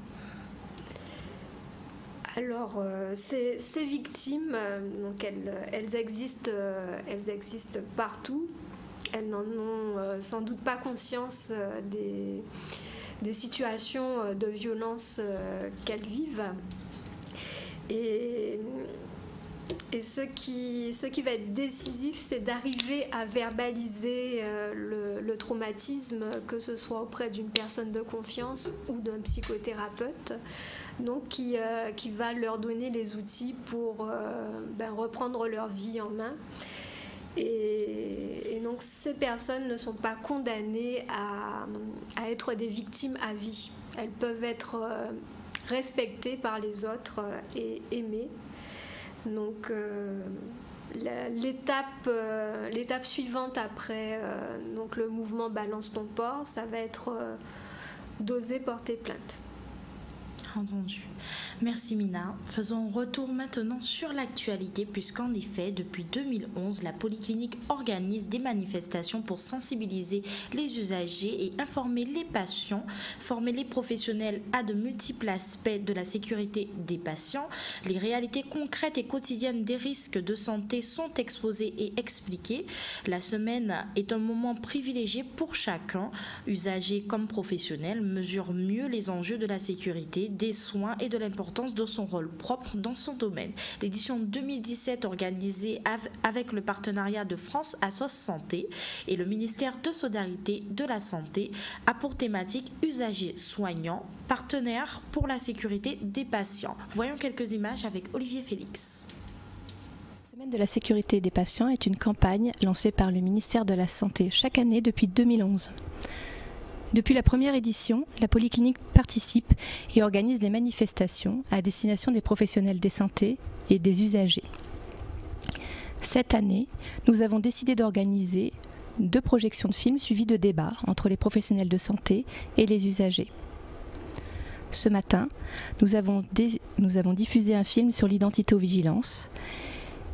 Alors, ces victimes, donc elles existent partout. Elles n'en ont sans doute pas conscience des situations de violence qu'elles vivent. Et ce qui va être décisif, c'est d'arriver à verbaliser le traumatisme, que ce soit auprès d'une personne de confiance ou d'un psychothérapeute, donc qui va leur donner les outils pour reprendre leur vie en main. Et donc ces personnes ne sont pas condamnées à être des victimes à vie. Elles peuvent être respectées par les autres et aimées. Donc l'étape suivante après donc le mouvement Balance ton port, ça va être d'oser porter plainte. Entendu. Merci Mina. Faisons retour maintenant sur l'actualité, puisqu'en effet, depuis 2011, la Polyclinique organise des manifestations pour sensibiliser les usagers et informer les patients, former les professionnels à de multiples aspects de la sécurité des patients. Les réalités concrètes et quotidiennes des risques de santé sont exposées et expliquées. La semaine est un moment privilégié pour chacun. Usagers comme professionnels mesurent mieux les enjeux de la sécurité, des soins et de l'importance de son rôle propre dans son domaine. L'édition 2017 organisée avec le partenariat de France Assos Santé et le ministère de Solidarité de la Santé a pour thématique usagers soignants, partenaires pour la sécurité des patients. Voyons quelques images avec Olivier Félix. La Semaine de la sécurité des patients est une campagne lancée par le ministère de la Santé chaque année depuis 2011. Depuis la première édition, la Polyclinique participe et organise des manifestations à destination des professionnels de santé et des usagers. Cette année, nous avons décidé d'organiser 2 projections de films suivies de débats entre les professionnels de santé et les usagers. Ce matin, nous avons diffusé un film sur l'identité-vigilance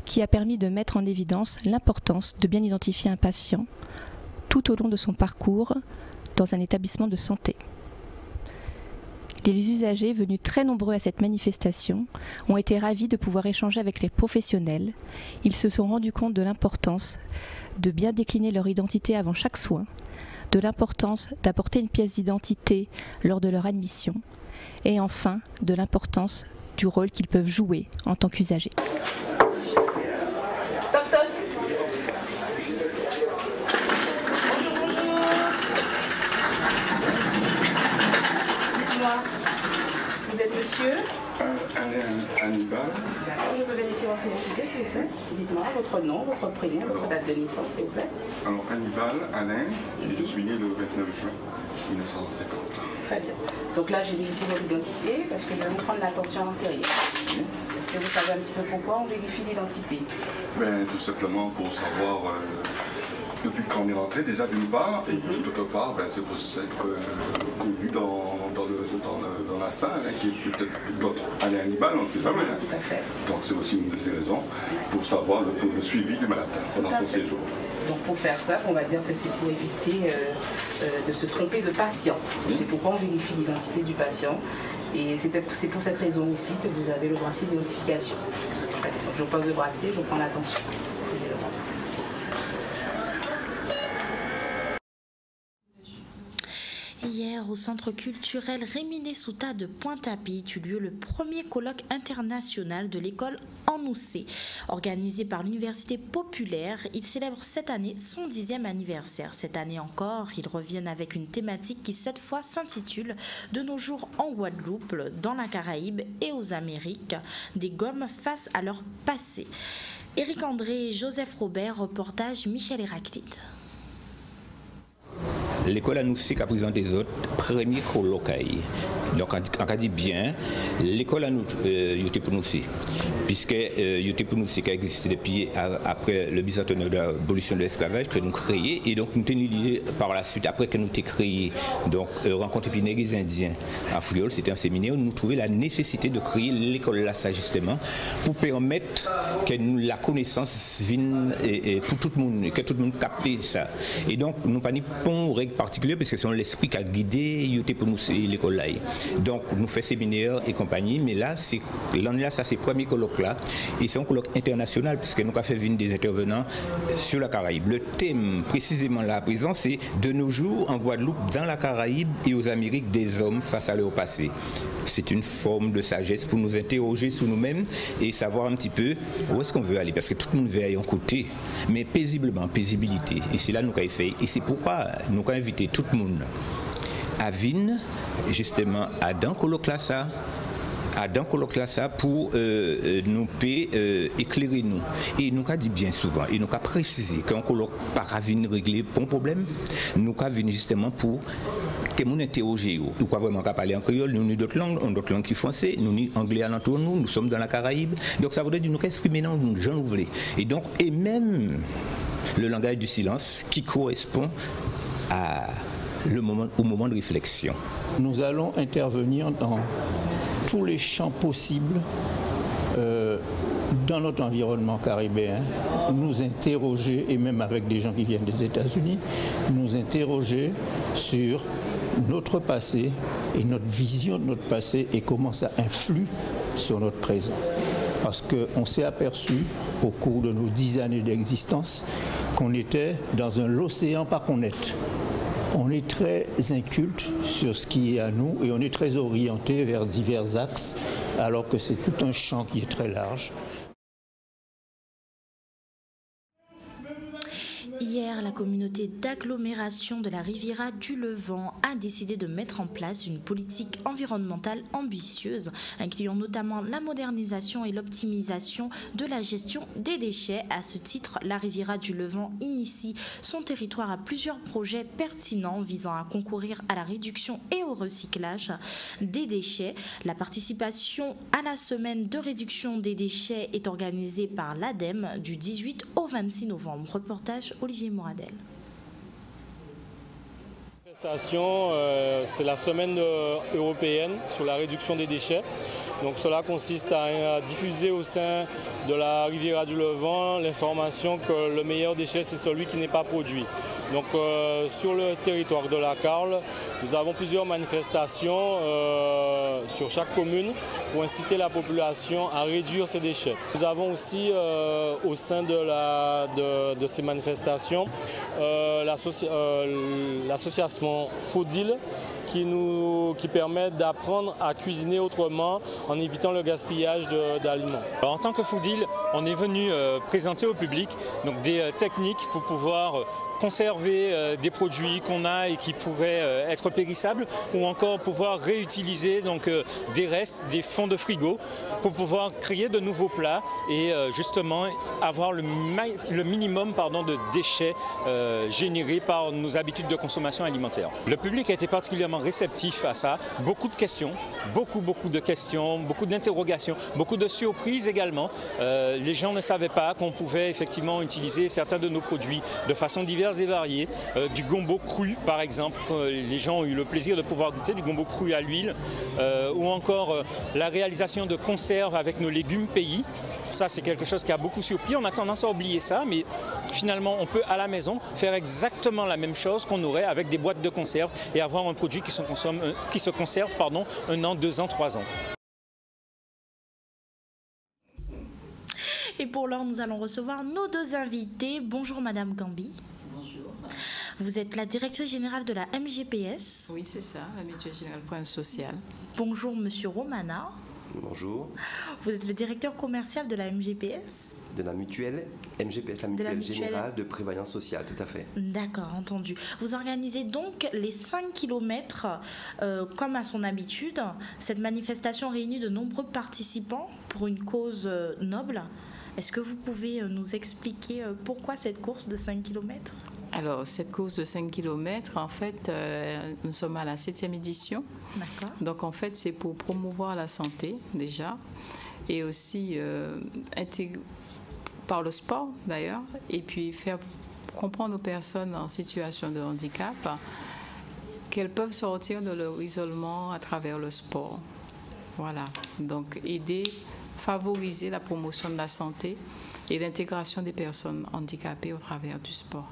qui a permis de mettre en évidence l'importance de bien identifier un patient tout au long de son parcours dans un établissement de santé. Les usagers venus très nombreux à cette manifestation ont été ravis de pouvoir échanger avec les professionnels. Ils se sont rendus compte de l'importance de bien décliner leur identité avant chaque soin, de l'importance d'apporter une pièce d'identité lors de leur admission et enfin de l'importance du rôle qu'ils peuvent jouer en tant qu'usagers. Vous êtes monsieur Hannibal. D'accord, je peux vérifier votre identité s'il vous plaît. Dites-moi votre nom, votre prénom, votre date de naissance s'il vous plaît. Alors Hannibal, Alain, et je suis né le 29 juin 1950. Très bien. Donc là j'ai vérifié votre identité parce que je vais vous prendre l'attention antérieure. Est-ce que vous savez un petit peu pourquoi on vérifie l'identité? Tout simplement pour savoir depuis quand on est rentré déjà d'une part, et d'autre part, c'est pour s'être connu dans la salle, qui est peut-être d'autres Alain Hannibal, on ne sait jamais. Tout à fait. Donc c'est aussi une de ces raisons pour savoir le suivi du malade pendant son séjour. Donc pour faire ça, on va dire que c'est pour éviter de se tromper de patient. C'est pourquoi on vérifie l'identité du patient. Et c'est pour cette raison aussi que vous avez le bracelet d'identification. Donc je pose le bracelet, je prends l'attention. Hier, au centre culturel Réminé Souta de Pointe-à-Pitre eut lieu le premier colloque international de l'école en Noussé. Organisé par l'Université populaire, il célèbre cette année son 10e anniversaire. Cette année encore, ils reviennent avec une thématique qui cette fois s'intitule « De nos jours en Guadeloupe, dans la Caraïbe et aux Amériques, des gommes face à leur passé ». Éric André et Joseph Robert, reportage Michel Héraclide. l'école Anoussi qui a présenté des autres premiers colloques. Donc, on a dit bien, l'école Anoussi pour nous aussi, puisque Yoté pour nous aussi qui a existé depuis après le bicentenaire de l'abolition de l'esclavage que nous créons, et donc nous avons lié par la suite, après que nous avons créé, donc rencontre les Indiens à Friol, c'était un séminaire où nous trouvions la nécessité de créer l'école là, ça justement, pour permettre que la connaissance vienne pour tout le monde, que tout le monde capte ça. Et donc, nous n'avons pas une règle particulière, parce que c'est l'esprit qui a guidé Yoté pour nous l'école là. Donc, nous faisons séminaire et compagnie, mais là, l'année là, ça c'est le premier colloque là, et c'est un colloque international, puisque nous avons fait venir des intervenants sur la Caraïbe. Le thème, précisément là, à présent, c'est de nos jours en Guadeloupe, dans la Caraïbe et aux Amériques, des hommes face à leur passé. C'est une forme de sagesse pour nous interroger sur nous-mêmes et savoir un petit peu où est-ce qu'on veut aller, parce que tout le monde veut aller en côté, mais paisiblement, paisibilité. Et c'est là que nous avons fait. Et c'est pourquoi nous avons invité tout le monde à Vine, justement, à dans colloque là ça, pour nous éclairer nous. Et nous avons dit bien souvent, et nous avons précisé qu'un colloque par à Vine régler bon problème, nous avons venu justement pour que nous interroger. Nous avons vraiment parler en créole, nous avons d'autres langues qui sont français, nous avons anglais alentour nous sommes dans la Caraïbe. Donc ça voudrait dire nous exprimer dans nous, gens ouvrés. Et donc, et même le langage du silence qui correspond au moment de réflexion. Nous allons intervenir dans tous les champs possibles dans notre environnement caribéen, nous interroger, et même avec des gens qui viennent des États-Unis, nous interroger sur notre passé et notre vision de notre passé et comment ça influe sur notre présent. Parce qu'on s'est aperçu au cours de nos 10 années d'existence qu'on était dans l'océan par connaître. On est très inculte sur ce qui est à nous et on est très orienté vers divers axes, alors que c'est tout un champ qui est très large. Hier, la communauté d'agglomération de la Riviera du Levant a décidé de mettre en place une politique environnementale ambitieuse, incluant notamment la modernisation et l'optimisation de la gestion des déchets. À ce titre, la Riviera du Levant initie son territoire à plusieurs projets pertinents visant à concourir à la réduction et au recyclage des déchets. La participation à la semaine de réduction des déchets est organisée par l'ADEME du 18 au 26 novembre. Reportage Olivier Moradel. C'est la semaine européenne sur la réduction des déchets. Donc cela consiste à diffuser au sein de la Riviera du Levant l'information que le meilleur déchet c'est celui qui n'est pas produit. Donc sur le territoire de la Carle, nous avons plusieurs manifestations sur chaque commune pour inciter la population à réduire ses déchets. Nous avons aussi au sein de ces manifestations l'association Faudil qui permet d'apprendre à cuisiner autrement en évitant le gaspillage d'aliments. En tant que Foodil, on est venu présenter au public donc, des techniques pour pouvoir conserver des produits qu'on a et qui pourraient être périssables ou encore pouvoir réutiliser donc, des restes, des fonds de frigo pour pouvoir créer de nouveaux plats et justement avoir le minimum de déchets générés par nos habitudes de consommation alimentaire. Le public a été particulièrement réceptif à ça, beaucoup de questions, beaucoup de questions, beaucoup d'interrogations, beaucoup de surprises également. Les gens ne savaient pas qu'on pouvait effectivement utiliser certains de nos produits de façon diverse et variées, du gombo cru par exemple, les gens ont eu le plaisir de pouvoir goûter du gombo cru à l'huile, ou encore la réalisation de conserves avec nos légumes pays. Ça c'est quelque chose qui a beaucoup surpris, on a tendance à oublier ça, mais finalement on peut à la maison faire exactement la même chose qu'on aurait avec des boîtes de conserve et avoir un produit qui se conserve 1 an, 2 ans, 3 ans. Et pour l'heure, nous allons recevoir nos deux invités. Bonjour Madame Gambi. Bonjour. Vous êtes la directrice générale de la MGPS. Oui, c'est ça, la Mutuelle Générale pour un Social. Bonjour Monsieur Romana. Bonjour. Vous êtes le directeur commercial de la MGPS. De la mutuelle MGPS, la mutuelle générale de prévoyance sociale, tout à fait. D'accord, entendu. Vous organisez donc les 5 km comme à son habitude. Cette manifestation réunit de nombreux participants pour une cause noble. Est-ce que vous pouvez nous expliquer pourquoi cette course de 5 km ? Alors, cette course de 5 km, en fait, nous sommes à la 7e édition. D'accord. Donc, en fait, c'est pour promouvoir la santé, déjà, et aussi par le sport, d'ailleurs, et puis faire comprendre aux personnes en situation de handicap qu'elles peuvent sortir de leur isolement à travers le sport. Voilà. Donc, aider, favoriser la promotion de la santé et l'intégration des personnes handicapées au travers du sport.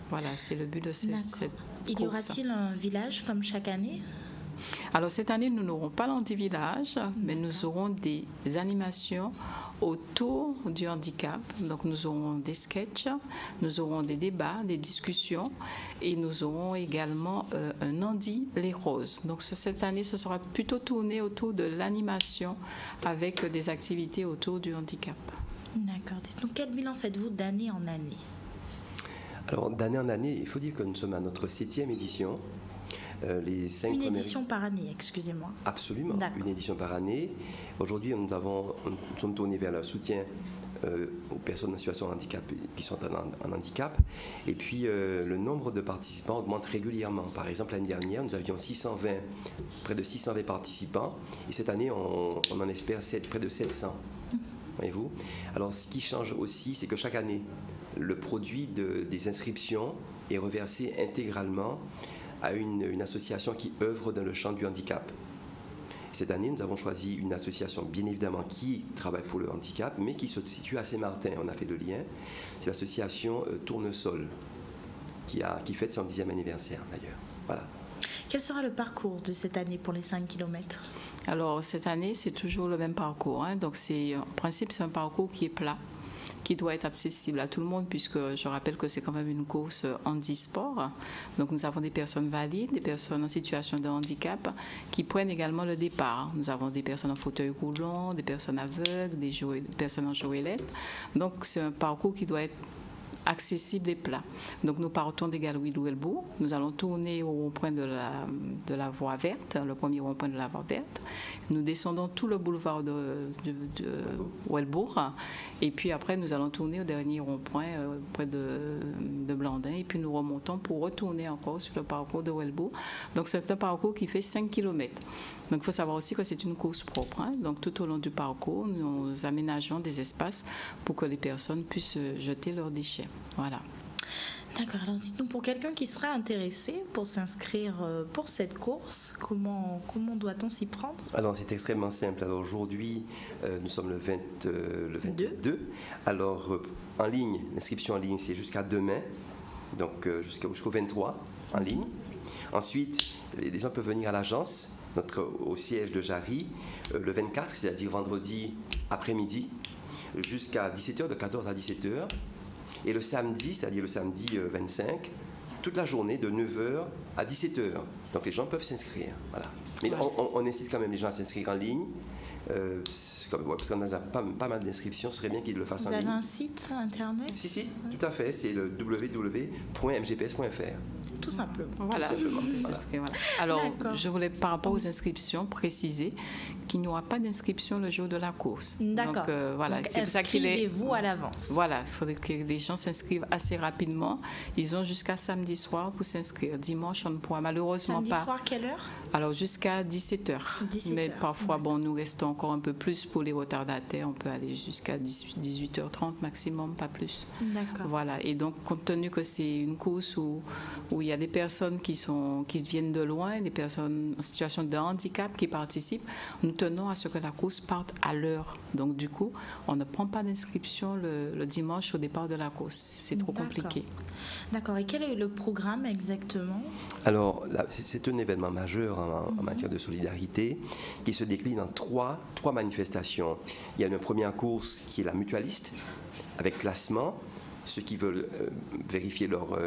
Voilà, c'est le but de cette course. Y aura-t-il un village comme chaque année? Alors cette année, nous n'aurons pas l'anti-village, mais nous aurons des animations autour du handicap. Donc nous aurons des sketchs, nous aurons des débats, des discussions et nous aurons également un Andy les Roses. Donc cette année, ce sera plutôt tourné autour de l'animation avec des activités autour du handicap. D'accord. Dites-nous, quel bilan faites-vous d'année en année? Alors d'année en année, il faut dire que nous sommes à notre 7e édition. Une édition par année, excusez-moi. Absolument, une édition par année. Aujourd'hui, nous sommes tournés vers le soutien aux personnes en situation de handicap qui sont en handicap. Et puis, le nombre de participants augmente régulièrement. Par exemple, l'année dernière, nous avions près de 620 participants. Et cette année, on en espère près de 700. Voyez-vous? Alors, ce qui change aussi, c'est que chaque année, le produit des inscriptions est reversé intégralement à une association qui œuvre dans le champ du handicap. Cette année, nous avons choisi une association, bien évidemment, qui travaille pour le handicap, mais qui se situe à Saint-Martin. On a fait le lien. C'est l'association Tournesol, qui fête son 10e anniversaire, d'ailleurs. Voilà. Quel sera le parcours de cette année pour les 5 km? Alors, cette année, c'est toujours le même parcours. Donc, en principe, c'est un parcours qui est plat, qui doit être accessible à tout le monde, puisque je rappelle que c'est quand même une course handisport. Donc nous avons des personnes valides, des personnes en situation de handicap qui prennent également le départ. Nous avons des personnes en fauteuil roulant, des personnes aveugles, des personnes en jouelette. Donc c'est un parcours qui doit être accessible et plat. Donc nous partons des Galeries de Welbourg. Nous allons tourner au rond-point de la voie verte, le premier rond-point de la voie verte. Nous descendons tout le boulevard de Welbourg. Et puis après, nous allons tourner au dernier rond-point près de Blandin. Et puis nous remontons pour retourner encore sur le parcours de Welbourg. Donc c'est un parcours qui fait 5 km. Donc il faut savoir aussi que c'est une course propre. Donc tout au long du parcours, nous aménageons des espaces pour que les personnes puissent jeter leurs déchets. Voilà. D'accord. Alors dites-nous, pour quelqu'un qui serait intéressé pour s'inscrire pour cette course, comment doit-on s'y prendre? Alors c'est extrêmement simple. Alors aujourd'hui, nous sommes le 22. Alors en ligne, l'inscription en ligne, c'est jusqu'à demain, donc jusqu'au 23 en ligne. Ensuite, les gens peuvent venir à l'agence, au siège de Jarry, le 24, c'est-à-dire vendredi après-midi, jusqu'à 17h, de 14 à 17h. Et le samedi, c'est-à-dire le samedi 25, toute la journée de 9h à 17h. Donc les gens peuvent s'inscrire. Voilà. Mais on incite quand même les gens à s'inscrire en ligne. Parce qu'on a pas mal d'inscriptions, ce serait bien qu'ils le fassent en ligne. Vous avez un site internet? Si, tout à fait. C'est le www.mgps.fr. Tout simplement. Voilà. Alors, je voulais, par rapport aux inscriptions, préciser qu'il n'y aura pas d'inscription le jour de la course. D'accord. Donc, voilà. C'est pour ça qu'il est... Inscrivez-vous à l'avance. Voilà. Il faudrait que les gens s'inscrivent assez rapidement. Ils ont jusqu'à samedi soir pour s'inscrire. Dimanche, on ne pourra malheureusement pas. Samedi soir, quelle heure? Alors, jusqu'à 17h. Mais parfois, nous restons encore un peu plus pour les retardataires. On peut aller jusqu'à 18h30 maximum, pas plus. D'accord. Voilà. Et donc, compte tenu que c'est une course où il y a des personnes qui viennent de loin, des personnes en situation de handicap qui participent, nous tenons à ce que la course parte à l'heure. Donc, du coup, on ne prend pas d'inscription le dimanche au départ de la course. C'est trop compliqué. D'accord. Et quel est le programme exactement? Alors, c'est un événement majeur en matière de solidarité qui se décline en trois manifestations. Il y a une première course qui est la mutualiste, avec classement. Ceux qui veulent vérifier leur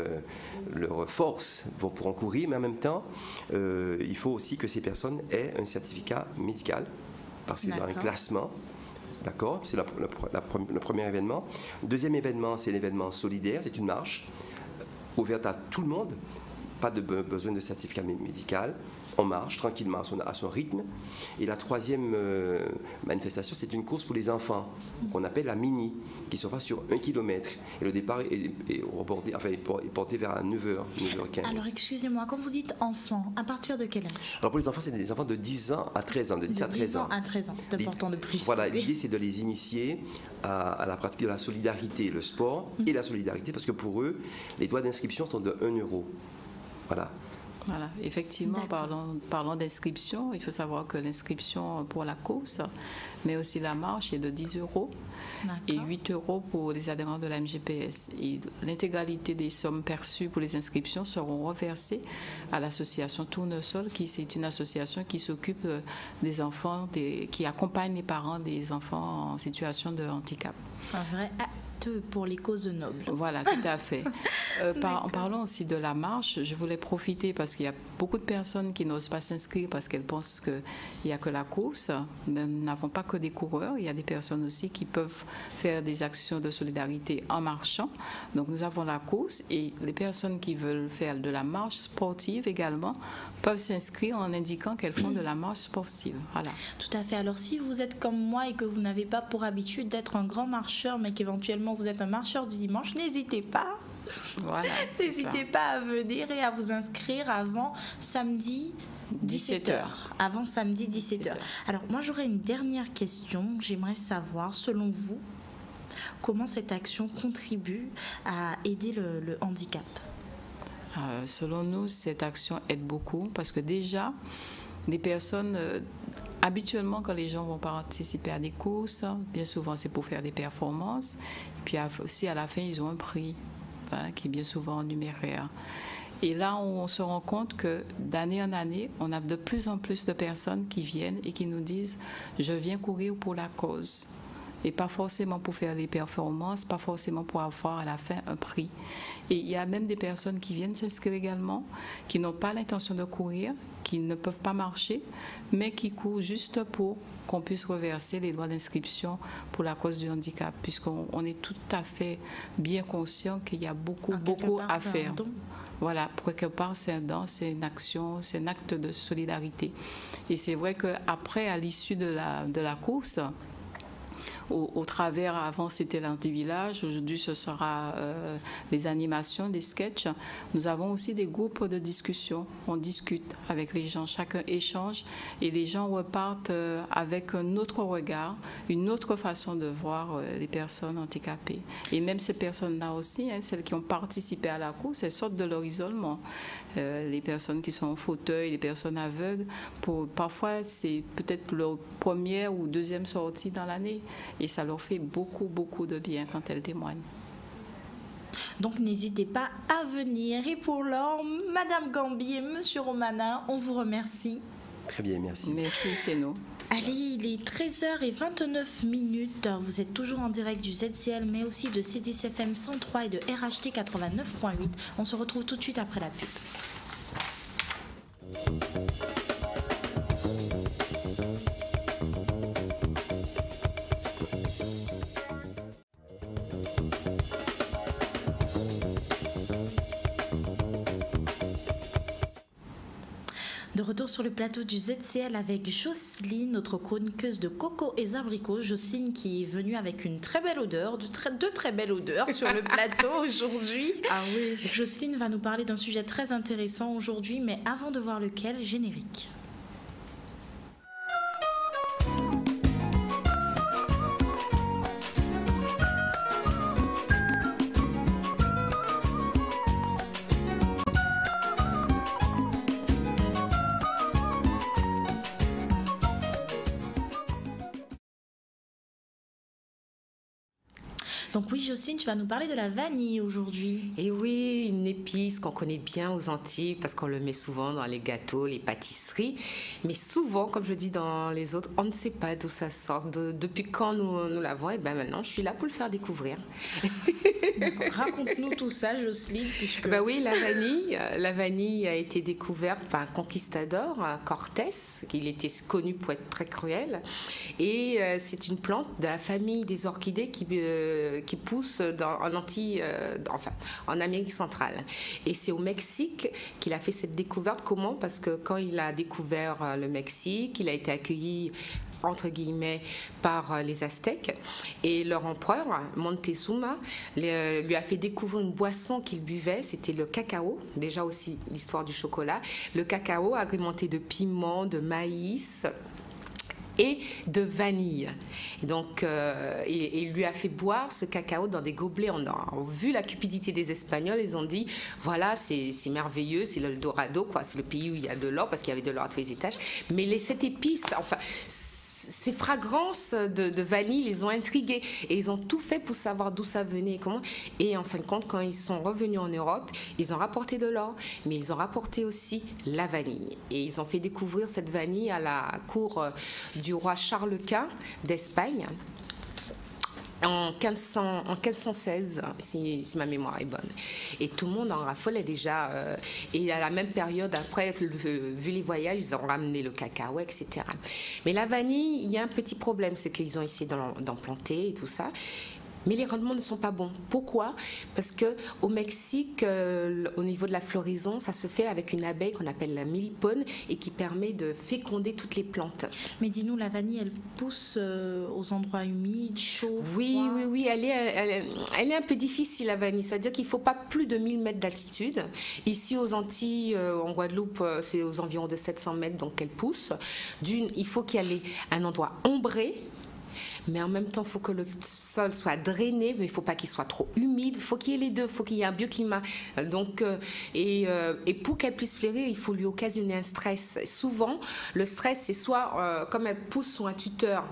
force pourront courir, mais en même temps, il faut aussi que ces personnes aient un certificat médical, parce qu'il y a un classement. D'accord, c'est le premier événement. Le deuxième événement, c'est l'événement solidaire, c'est une marche ouverte à tout le monde, pas de besoin de certificat médical. On marche tranquillement à son rythme. Et la troisième manifestation, c'est une course pour les enfants, qu'on appelle la mini, qui se passe sur 1 km. Et le départ est porté vers 9h, 9h15. Alors, excusez-moi, quand vous dites enfants, à partir de quel âge? Alors, pour les enfants, c'est des enfants de 10 ans à 13 ans, de 10 à 13 ans. À 13 ans, c'est important de préciser. Voilà, l'idée, c'est de les initier à la pratique de la solidarité, le sport et la solidarité, parce que pour eux, les droits d'inscription sont de 1 euro. Voilà. Voilà, effectivement, parlons d'inscription. Il faut savoir que l'inscription pour la course, mais aussi la marche, est de 10 euros et 8 euros pour les adhérents de la MGPS. Et l'intégralité des sommes perçues pour les inscriptions seront reversées à l'association Tournesol, qui c'est une association qui s'occupe des enfants, qui accompagne les parents des enfants en situation de handicap. Un vrai pour les causes nobles. Voilà, tout à fait. En parlant aussi de la marche, je voulais profiter parce qu'il y a beaucoup de personnes qui n'osent pas s'inscrire parce qu'elles pensent qu'il n'y a que la course. Nous n'avons pas que des coureurs, il y a des personnes aussi qui peuvent faire des actions de solidarité en marchant. Donc nous avons la course et les personnes qui veulent faire de la marche sportive également peuvent s'inscrire en indiquant qu'elles font de la marche sportive. Voilà. Tout à fait. Alors si vous êtes comme moi et que vous n'avez pas pour habitude d'être un grand marcheur, mais qu'éventuellement vous êtes un marcheur du dimanche, n'hésitez pas. Voilà, n'hésitez pas à venir et à vous inscrire avant samedi 17h. Avant samedi 17h. Alors moi j'aurais une dernière question. J'aimerais savoir, selon vous, comment cette action contribue à aider le handicap? Selon nous, cette action aide beaucoup parce que déjà, les personnes... habituellement, quand les gens vont participer à des courses, bien souvent c'est pour faire des performances. Puis aussi à la fin, ils ont un prix qui est bien souvent en numéraire. Et là, on se rend compte que d'année en année, on a de plus en plus de personnes qui viennent et qui nous disent « je viens courir pour la cause ». Et pas forcément pour faire les performances, pas forcément pour avoir à la fin un prix. Et il y a même des personnes qui viennent s'inscrire également, qui n'ont pas l'intention de courir, qui ne peuvent pas marcher, mais qui courent juste pour qu'on puisse reverser les droits d'inscription pour la cause du handicap, puisqu'on est tout à fait bien conscient qu'il y a beaucoup à faire. Voilà, pour quelque part, c'est un don, c'est une action, c'est un acte de solidarité. Et c'est vrai qu'après, à l'issue de la course, au travers, avant c'était l'anti-village, aujourd'hui ce sera les animations, des sketchs. Nous avons aussi des groupes de discussion, on discute avec les gens, chacun échange et les gens repartent avec un autre regard, une autre façon de voir les personnes handicapées. Et même ces personnes-là aussi, celles qui ont participé à la course, elles sortent de leur isolement. Les personnes qui sont en fauteuil, les personnes aveugles, parfois c'est peut-être leur première ou deuxième sortie dans l'année et ça leur fait beaucoup de bien quand elles témoignent. Donc n'hésitez pas à venir. Et pour l'heure, Madame Gambi et Monsieur Romanin, on vous remercie. Très bien, merci. Merci, c'est nous. Allez, il est 13h29. Vous êtes toujours en direct du ZCL, mais aussi de C10FM 103 et de RHT 89.8. On se retrouve tout de suite après la pub. De retour sur le plateau du ZCL avec Jocelyne, notre chroniqueuse de coco et abricots. Jocelyne qui est venue avec une très belle odeur, de très belles odeurs sur le plateau aujourd'hui. Ah oui. Jocelyne va nous parler d'un sujet très intéressant aujourd'hui, mais avant de voir lequel, générique. Donc oui, Jocelyne, tu vas nous parler de la vanille aujourd'hui. Et oui, une épice qu'on connaît bien aux Antilles parce qu'on le met souvent dans les gâteaux, les pâtisseries. Mais souvent, comme je dis dans les autres, on ne sait pas d'où ça sort, depuis quand nous l'avons. Et bien maintenant, je suis là pour le faire découvrir. Raconte-nous tout ça, Jocelyne. Puisque... Ben oui, la vanille a été découverte par un conquistador, Cortés. Il était connu pour être très cruel. Et c'est une plante de la famille des orchidées qui pousse en Amérique centrale. Et c'est au Mexique qu'il a fait cette découverte. Comment? Parce que quand il a découvert le Mexique, il a été accueilli entre guillemets par les Aztèques, et leur empereur Montezuma lui a fait découvrir une boisson qu'il buvait, c'était le cacao, déjà aussi l'histoire du chocolat, le cacao agrémenté de piment, de maïs et de vanille. Et donc, il lui a fait boire ce cacao dans des gobelets en or. Vu la cupidité des Espagnols, ils ont dit, voilà, c'est merveilleux, c'est l'Eldorado, quoi. C'est le pays où il y a de l'or, parce qu'il y avait de l'or à tous les étages. Mais cette épice, enfin, ces fragrances de vanille les ont intrigués et ils ont tout fait pour savoir d'où ça venait et comment. Et en fin de compte, quand ils sont revenus en Europe, ils ont rapporté de l'or, mais ils ont rapporté aussi la vanille. Et ils ont fait découvrir cette vanille à la cour du roi Charles Quint d'Espagne. En 1516, si ma mémoire est bonne. Et tout le monde en raffolait déjà. Et à la même période, après, vu les voyages, ils ont ramené le cacao, etc. Mais la vanille, il y a un petit problème, c'est qu'ils ont essayé d'en planter et tout ça. Mais les rendements ne sont pas bons. Pourquoi? Parce qu'au Mexique, au niveau de la floraison, ça se fait avec une abeille qu'on appelle la mélipone et qui permet de féconder toutes les plantes. Mais dis-nous, la vanille, elle pousse aux endroits humides, chauds, oui, froids. Oui, elle est un peu difficile, la vanille. C'est-à-dire qu'il ne faut pas plus de 1000 mètres d'altitude. Ici, aux Antilles, en Guadeloupe, c'est aux environs de 700 mètres, donc elle pousse. Il faut qu'il y ait un endroit ombré. Mais en même temps, il faut que le sol soit drainé, mais il ne faut pas qu'il soit trop humide. Il faut qu'il y ait les deux, il faut qu'il y ait un bioclimat. Donc, et pour qu'elle puisse fleurir, il faut lui occasionner un stress. Et souvent, le stress, c'est soit, comme elle pousse sur un tuteur,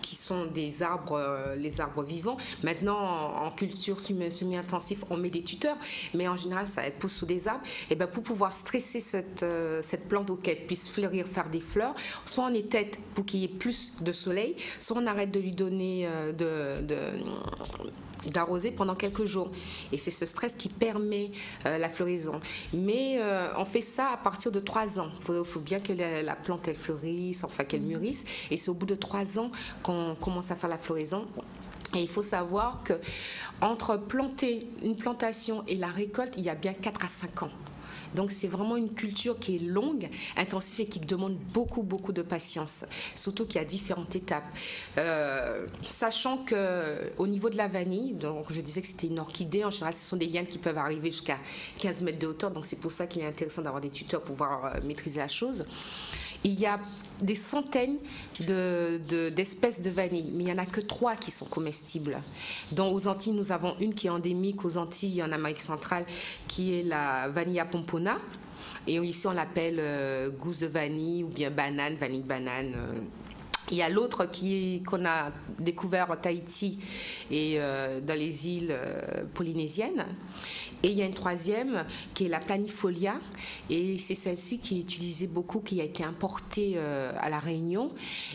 qui sont des arbres, les arbres vivants. Maintenant, en culture semi-intensif, on met des tuteurs, mais en général, ça pousse sous des arbres. Et ben, pour pouvoir stresser cette plante pour qu'elle puisse fleurir, faire des fleurs, soit on est tête pour qu'il y ait plus de soleil, soit on arrête de lui donner d'arroser pendant quelques jours. Et c'est ce stress qui permet la floraison. Mais on fait ça à partir de 3 ans. Il faut bien que la plante elle fleurisse, enfin qu'elle mûrisse. Et c'est au bout de 3 ans qu'on commence à faire la floraison. Et il faut savoir qu'entre une plantation et la récolte, il y a bien 4 à 5 ans. Donc c'est vraiment une culture qui est longue, intensive et qui demande beaucoup, beaucoup de patience. Surtout qu'il y a différentes étapes. Sachant qu'au niveau de la vanille, donc je disais que c'était une orchidée, en général ce sont des lianes qui peuvent arriver jusqu'à 15 mètres de hauteur, donc c'est pour ça qu'il est intéressant d'avoir des tuteurs pour pouvoir maîtriser la chose. Il y a des centaines d'espèces de vanille, mais il n'y en a que 3 qui sont comestibles. Donc aux Antilles, nous avons une qui est endémique aux Antilles, en Amérique centrale, qui est la Vanilla pompona. Et ici, on l'appelle gousse de vanille ou bien vanille banane. Il y a l'autre qu'on a découvert en Tahiti et dans les îles polynésiennes. Et il y a une 3e qui est la planifolia. Et c'est celle-ci qui est utilisée beaucoup, qui a été importée à La Réunion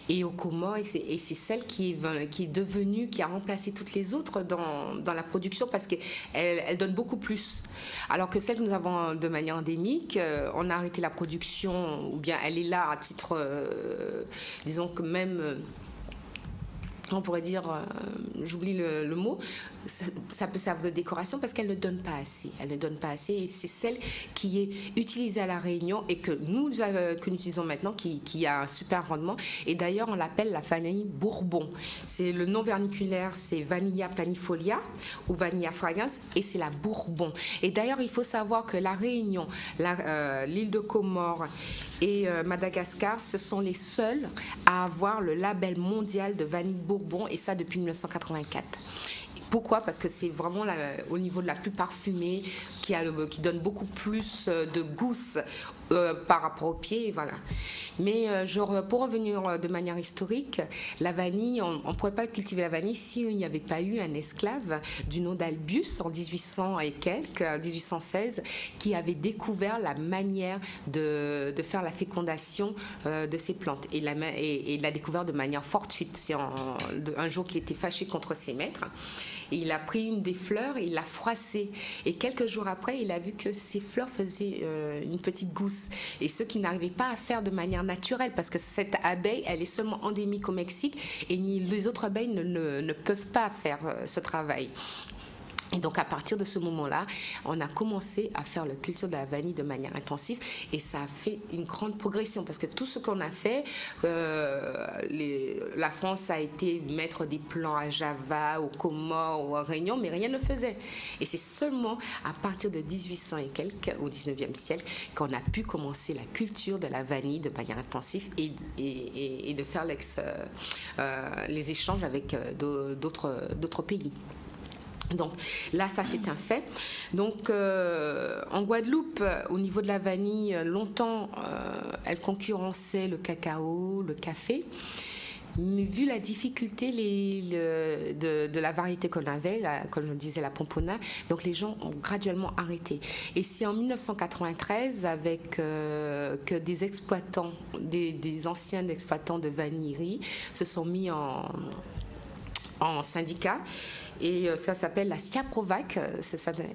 et aux Comores. Et c'est celle qui est devenue, qui a remplacé toutes les autres dans la production parce qu'elle donne beaucoup plus. Alors que celle que nous avons de manière endémique, on a arrêté la production, ou bien elle est là à titre, disons que même... on pourrait dire, j'oublie le mot, ça peut servir de décoration parce qu'elle ne donne pas assez. Elle ne donne pas assez et c'est celle qui est utilisée à La Réunion et que nous utilisons maintenant, qui a un super rendement. Et d'ailleurs, on l'appelle la vanille Bourbon. C'est le nom verniculaire, c'est Vanilla planifolia ou Vanilla fragrance et c'est la Bourbon. Et d'ailleurs, il faut savoir que La Réunion, l'île de Comores et Madagascar, ce sont les seuls à avoir le label mondial de vanille Bourbon et ça depuis 1984. Pourquoi? Parce que c'est vraiment au niveau de la plus parfumée, qui donne beaucoup plus de gousse par rapport au pied, voilà. Mais pour revenir de manière historique, la vanille, on ne pourrait pas cultiver la vanille s'il n'y avait pas eu un esclave du nom d'Albius en 1800 et quelques, 1816, qui avait découvert la manière de faire la fécondation de ces plantes. Et l'a découvert de manière fortuite. C'est un jour qu'il était fâché contre ses maîtres. Et il a pris une des fleurs et il l'a froissée. Et quelques jours après, il a vu que ces fleurs faisaient une petite gousse. Et ce qu'il n'arrivait pas à faire de manière naturelle, parce que cette abeille, elle est seulement endémique au Mexique et les autres abeilles ne peuvent pas faire ce travail. Et donc à partir de ce moment-là, on a commencé à faire la culture de la vanille de manière intensive et ça a fait une grande progression parce que tout ce qu'on a fait, la France a été mettre des plants à Java, aux Comores, aux Réunion, mais rien ne faisait. Et c'est seulement à partir de 1800 et quelques, au 19e siècle, qu'on a pu commencer la culture de la vanille de manière intensive et de faire les échanges avec d'autres pays. Donc là, ça c'est un fait. Donc en Guadeloupe, au niveau de la vanille, longtemps, elle concurrençait le cacao, le café. Mais vu la difficulté de la variété qu'on avait, comme je disais, la pompona, donc les gens ont graduellement arrêté. Et c'est en 1993, avec que des exploitants, des anciens exploitants de vanillerie se sont mis en syndicat. Et ça s'appelle la SIAPROVAC.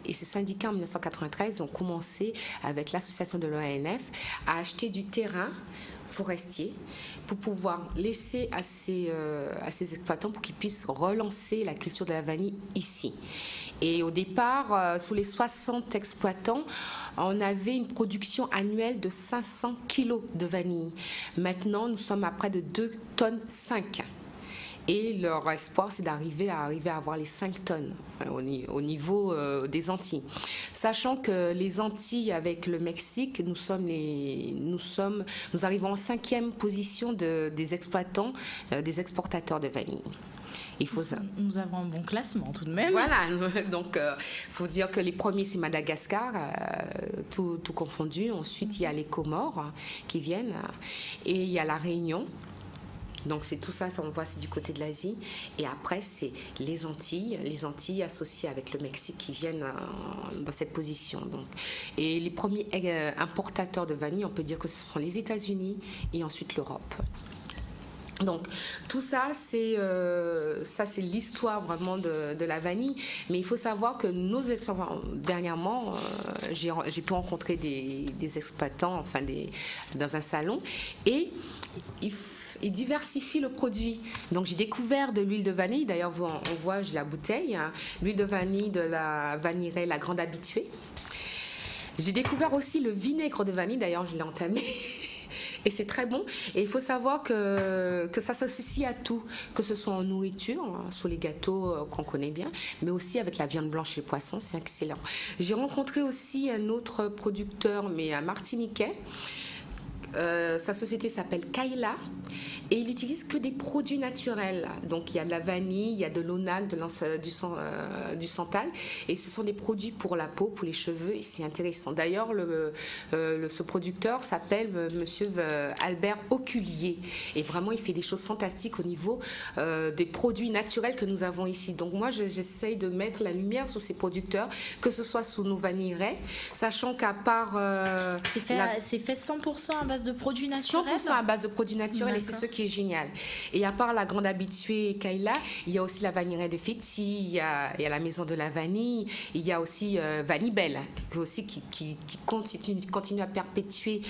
Et ce syndicat, en 1993, ont commencé, avec l'association de l'ONF, à acheter du terrain forestier pour pouvoir laisser à ces exploitants pour qu'ils puissent relancer la culture de la vanille ici. Et au départ, sous les 60 exploitants, on avait une production annuelle de 500 kilos de vanille. Maintenant, nous sommes à près de 2,5 tonnes. Et leur espoir, c'est d'arriver à avoir les 5 tonnes au niveau des Antilles. Sachant que les Antilles, avec le Mexique, nous arrivons en 5e position des exploitants, des exportateurs de vanille. Nous avons un bon classement tout de même. Voilà, donc il faut dire que les premiers c'est Madagascar, tout confondu. Ensuite il y a les Comores qui viennent et il y a la Réunion. Donc c'est tout ça, on voit, c'est du côté de l'Asie. Et après, c'est les Antilles associées avec le Mexique qui viennent dans cette position. Donc. Et les premiers importateurs de vanille, on peut dire que ce sont les États-Unis et ensuite l'Europe. Donc tout ça, c'est l'histoire vraiment de la vanille. Mais il faut savoir que dernièrement, j'ai pu rencontrer des exploitants, dans un salon, et ils diversifient le produit. Donc j'ai découvert de l'huile de vanille. D'ailleurs, on voit, j'ai la bouteille, l'huile de vanille de la vanillerie La Grande Habituée. J'ai découvert aussi le vinaigre de vanille. D'ailleurs, je l'ai entamé. Et c'est très bon. Et il faut savoir que ça s'associe à tout, que ce soit en nourriture, sur les gâteaux qu'on connaît bien, mais aussi avec la viande blanche et le poisson, c'est excellent. J'ai rencontré aussi un autre producteur, mais un Martiniquais. Sa société s'appelle Kaila et il n'utilise que des produits naturels. Donc il y a de la vanille, il y a de l'onac, du santal, et ce sont des produits pour la peau, pour les cheveux, et c'est intéressant. D'ailleurs, ce producteur s'appelle Monsieur Albert Oculier, et vraiment il fait des choses fantastiques au niveau des produits naturels que nous avons ici. Donc moi j'essaye de mettre la lumière sur ces producteurs, que ce soit sous nos vanilleries, sachant qu'à part c'est fait 100% à base de produits naturels. 100% à base de produits naturels. Et c'est ce qui est génial. Et à part la Grande Habituée Kaila, il y a aussi la vanillerie de Féti, il y a la Maison de la Vanille, il y a aussi Vanibelle, qui continue à perpétuer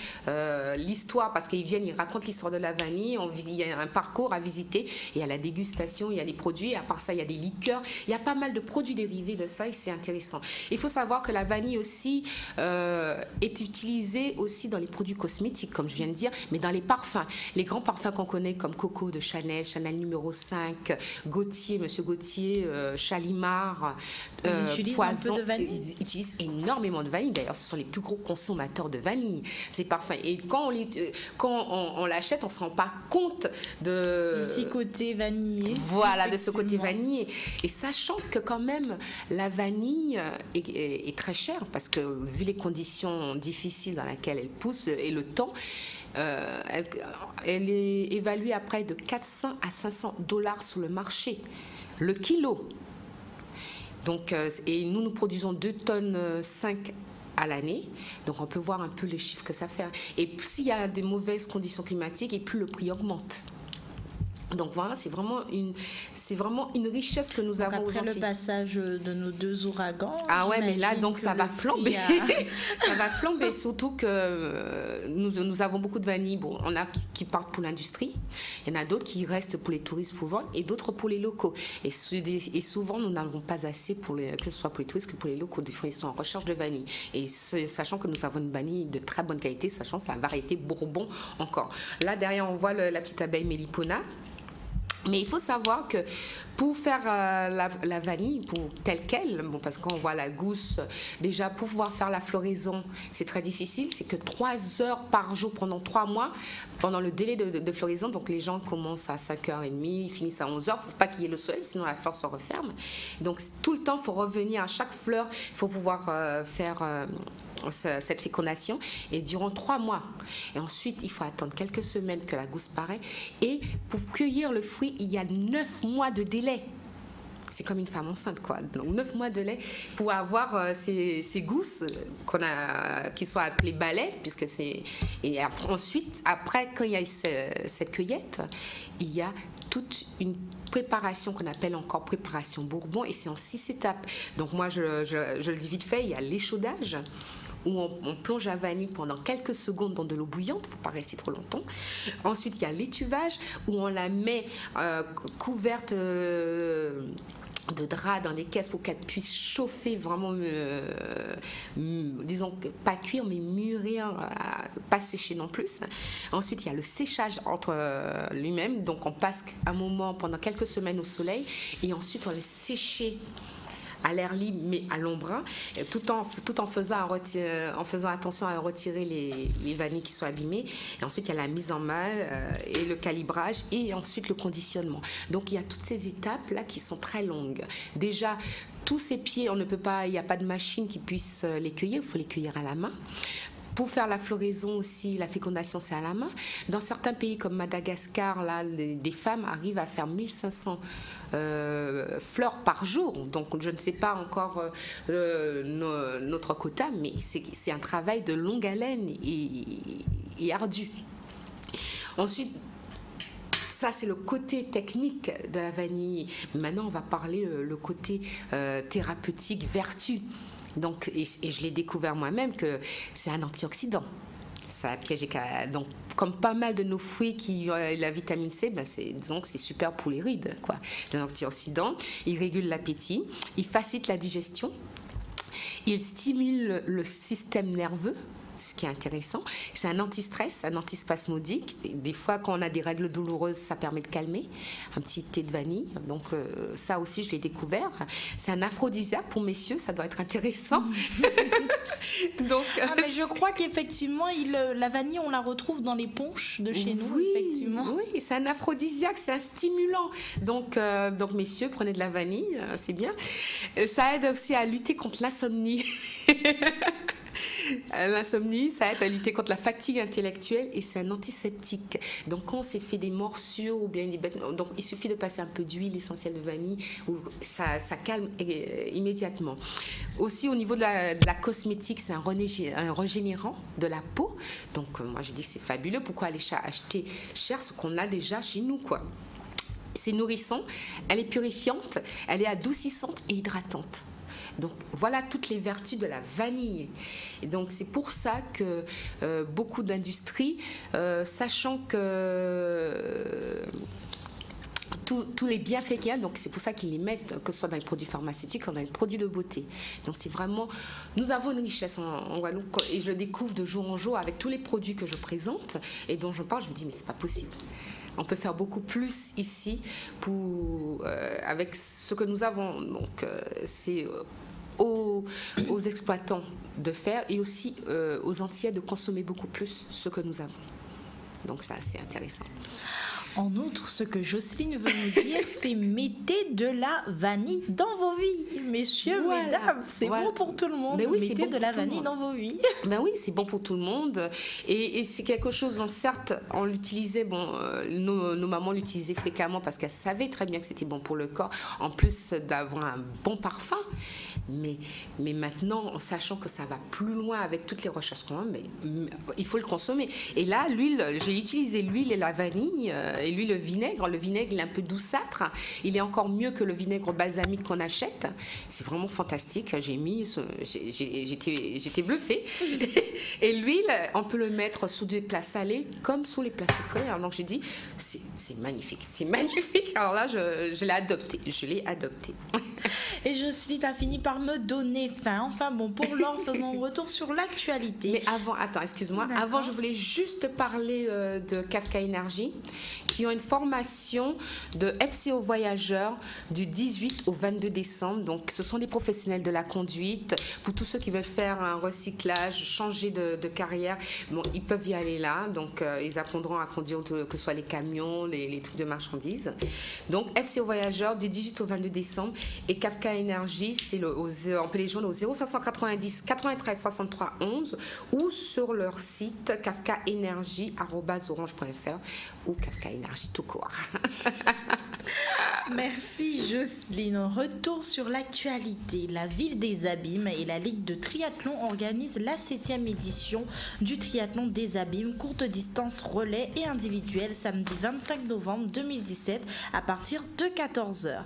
l'histoire, parce qu'ils viennent, ils racontent l'histoire de la vanille, il y a un parcours à visiter, et il y a la dégustation, il y a des produits, et à part ça, il y a des liqueurs, il y a pas mal de produits dérivés de ça, et c'est intéressant. Il faut savoir que la vanille aussi est utilisée aussi dans les produits cosmétiques, comme je viens de dire, mais dans les parfums. Les grands parfums qu'on connaît comme Coco de Chanel, Chanel numéro 5, Gaultier, Monsieur Gaultier, Chalimard, Poison. Ils utilisent énormément de vanille. D'ailleurs, ce sont les plus gros consommateurs de vanille, ces parfums. Et quand on l'achète, on ne se rend pas compte de... Le petit côté vanillé. Voilà, de ce côté vanillé. Et sachant que quand même, la vanille est très chère, parce que vu les conditions difficiles dans lesquelles elle pousse et le temps, elle est évaluée à près de 400 à 500 $ sur le marché, le kilo. Donc, et nous produisons 2,5 tonnes à l'année, donc on peut voir un peu les chiffres que ça fait. Et plus il y a des mauvaises conditions climatiques, et plus le prix augmente. Donc voilà, c'est vraiment une richesse que nous avons aux Antilles. Après le passage de nos 2 ouragans. Ah ouais, mais là, donc ça va flamber. Ça va flamber, surtout que nous avons beaucoup de vanilles. Bon, on a qui partent pour l'industrie, il y en a d'autres qui restent pour les touristes pour vendre et d'autres pour les locaux. Et souvent, nous n'avons pas assez, que ce soit pour les touristes que pour les locaux. Des fois, ils sont en recherche de vanille. Et sachant que nous avons une vanille de très bonne qualité, sachant que c'est la variété Bourbon encore. Là, derrière, on voit la petite abeille Mélipona. Mais il faut savoir que pour faire la vanille telle qu'elle, bon, parce qu'on voit la gousse, déjà pour pouvoir faire la floraison, c'est très difficile. C'est que 3 heures par jour pendant 3 mois, pendant le délai de floraison. Donc les gens commencent à 5h30, ils finissent à 11h. Il ne faut pas qu'il y ait le soleil, sinon la fleur se referme. Donc tout le temps, il faut revenir à chaque fleur. Il faut pouvoir faire cette fécondation et durant 3 mois. Et ensuite, il faut attendre quelques semaines que la gousse paraît. Et pour cueillir le fruit, il y a 9 mois de délai. C'est comme une femme enceinte, quoi. Donc 9 mois de délai pour avoir ces gousses qui sont appelées balais, puisque c'est. Et ensuite, après, quand il y a eu cette cueillette, il y a toute une préparation qu'on appelle encore préparation Bourbon, et c'est en 6 étapes. Donc moi, je le dis vite fait, il y a l'échaudage, où on plonge la vanille pendant quelques secondes dans de l'eau bouillante, il ne faut pas rester trop longtemps. Ensuite, il y a l'étuvage, où on la met couverte de draps dans les caisses pour qu'elle puisse chauffer vraiment, disons, pas cuire, mais mûrir, pas sécher non plus. Ensuite, il y a le séchage entre lui-même, donc on passe un moment pendant quelques semaines au soleil, et ensuite on laisse sécher à l'air libre, mais à l'ombre, tout en faisant attention à retirer les vanilles qui sont abîmées. Et ensuite, il y a la mise en malle et le calibrage, et ensuite le conditionnement. Donc, il y a toutes ces étapes-là qui sont très longues. Déjà, tous ces pieds, il n'y a pas de machine qui puisse les cueillir, il faut les cueillir à la main. Pour faire la floraison aussi, la fécondation, c'est à la main. Dans certains pays comme Madagascar, là, des femmes arrivent à faire 1500 fleurs par jour. Donc, je ne sais pas encore notre quota, mais c'est un travail de longue haleine et ardu. Ensuite, ça, c'est le côté technique de la vanille. Maintenant, on va parler le côté thérapeutique, vertu. Donc, et je l'ai découvert moi-même que c'est un antioxydant. Ça piège, donc, comme pas mal de nos fruits qui ont la vitamine C, disons que c'est super pour les rides, quoi. C'est un antioxydant, il régule l'appétit, il facilite la digestion, il stimule le système nerveux, ce qui est intéressant. C'est un anti-stress, un antispasmodique. Des fois, quand on a des règles douloureuses, ça permet de calmer. Un petit thé de vanille. Donc, ça aussi, je l'ai découvert. C'est un aphrodisiaque pour messieurs. Ça doit être intéressant. Donc, mais je crois qu'effectivement, la vanille, on la retrouve dans les punchs de chez nous. Effectivement. Oui, c'est un aphrodisiaque, c'est un stimulant. Donc, messieurs, prenez de la vanille, c'est bien. Ça aide aussi à lutter contre l'insomnie. L'insomnie, ça aide à lutter contre la fatigue intellectuelle, et c'est un antiseptique. Donc quand on s'est fait des morsures ou bien des bêtes, donc il suffit de passer un peu d'huile essentielle de vanille, ça calme immédiatement. Aussi au niveau de la cosmétique, c'est un régénérant de la peau. Donc moi je dis que c'est fabuleux. Pourquoi aller acheter cher ce qu'on a déjà chez nous, quoi. C'est nourrissant, elle est purifiante, elle est adoucissante et hydratante. Donc voilà toutes les vertus de la vanille. Et donc c'est pour ça que beaucoup d'industries, sachant que tous les bienfaits qu'il y a, donc c'est pour ça qu'ils les mettent, que ce soit dans les produits pharmaceutiques ou dans les produits de beauté. Donc c'est vraiment, nous avons une richesse en Guadeloupe, et je le découvre de jour en jour avec tous les produits que je présente et dont je parle. Je me dis mais c'est pas possible. On peut faire beaucoup plus ici avec ce que nous avons. Donc c'est aux exploitants de faire, et aussi aux Antillais de consommer beaucoup plus ce que nous avons. Donc ça, c'est intéressant. En outre, ce que Jocelyne veut nous dire, c'est mettez de la vanille dans vos vies. Messieurs, mesdames, c'est bon pour tout le monde. Mais oui, mettez bon de la vanille dans vos vies. Ben oui, c'est bon pour tout le monde. Et c'est quelque chose dont, certes, on l'utilisait, nos mamans l'utilisaient fréquemment parce qu'elles savaient très bien que c'était bon pour le corps, en plus d'avoir un bon parfum. Mais maintenant, en sachant que ça va plus loin avec toutes les recherches qu'on a, mais il faut le consommer. Et là, l'huile, j'ai utilisé l'huile et la vanille, Et lui, le vinaigre, il est un peu douceâtre. Il est encore mieux que le vinaigre balsamique qu'on achète. C'est vraiment fantastique. J'étais bluffée. Et l'huile, on peut le mettre sous des plats salés comme sous les plats sucrés. Alors, donc j'ai dit, c'est magnifique, c'est magnifique. Alors là, je l'ai adopté. Et Jocelyne a fini par me donner faim. Enfin bon, pour l'heure, faisons un retour sur l'actualité. Mais avant, je voulais juste parler de Kafka Énergie, qui ont une formation de FCO Voyageurs du 18 au 22 décembre. Donc, ce sont des professionnels de la conduite. Pour tous ceux qui veulent faire un recyclage, changer de carrière, bon, ils peuvent y aller là. Donc, ils apprendront à conduire, que ce soit les camions, les trucs de marchandises. Donc, FCO Voyageurs du 18 au 22 décembre. Et Kafka Énergie, on peut les joindre au 0590 93 63 11 ou sur leur site kafkaenergie@orange.fr ou Kafka Énergie tout court. Merci Jocelyne. Retour sur l'actualité. La Ville des Abîmes et la Ligue de triathlon organisent la 7e édition du triathlon des Abîmes, courte distance relais et individuelle, samedi 25 novembre 2017 à partir de 14h.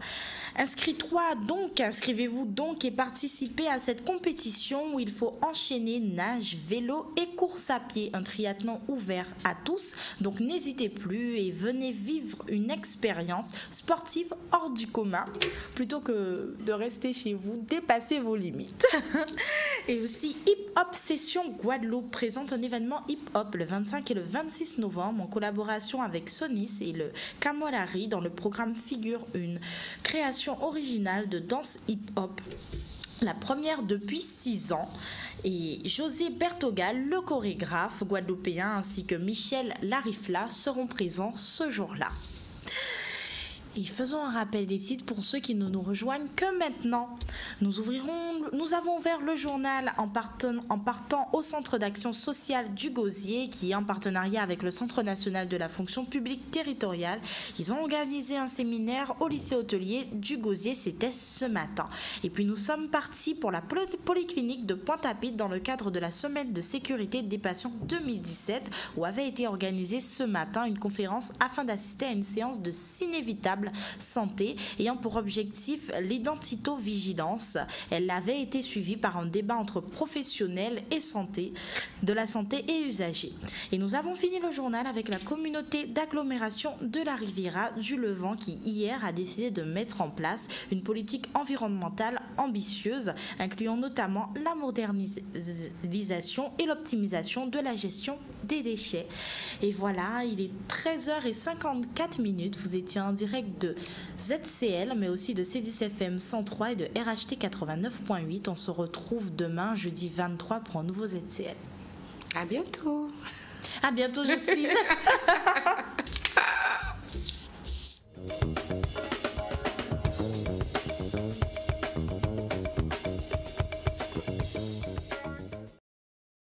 Inscrivez-vous donc et participez à cette compétition où il faut enchaîner nage, vélo et course à pied. Un triathlon ouvert à tous, donc n'hésitez plus et venez vivre une expérience sportive hors du commun. Plutôt que de rester chez vous, dépassez vos limites. Et aussi Hip Hop Session Guadeloupe présente un événement hip hop le 25 et le 26 novembre en collaboration avec Sonis et le Camolari. Dans le programme figure une création originale de danse hip-hop, la première depuis 6 ans. Et José Bertogal, le chorégraphe guadeloupéen, ainsi que Michel Larifla seront présents ce jour-là. Et faisons un rappel des sites pour ceux qui ne nous rejoignent que maintenant. Nous avons ouvert le journal en partant au Centre d'action sociale du Gosier, qui est en partenariat avec le Centre national de la fonction publique territoriale. Ils ont organisé un séminaire au lycée hôtelier du Gosier, c'était ce matin. Et puis nous sommes partis pour la polyclinique de Pointe-à-Pitre dans le cadre de la semaine de sécurité des patients 2017, où avait été organisée ce matin une conférence afin d'assister à une séance de cinévitable santé ayant pour objectif l'identitovigilance. Elle avait été suivie par un débat entre professionnels et de la santé et usagers. Et nous avons fini le journal avec la communauté d'agglomération de la Riviera du Levant qui hier a décidé de mettre en place une politique environnementale ambitieuse incluant notamment la modernisation et l'optimisation de la gestion des déchets. Et voilà, il est 13h54. Vous étiez en direct de ZCL, mais aussi de C10FM 103 et de RHT 89.8. On se retrouve demain, jeudi 23, pour un nouveau ZCL. À bientôt. À bientôt, Jocelyne.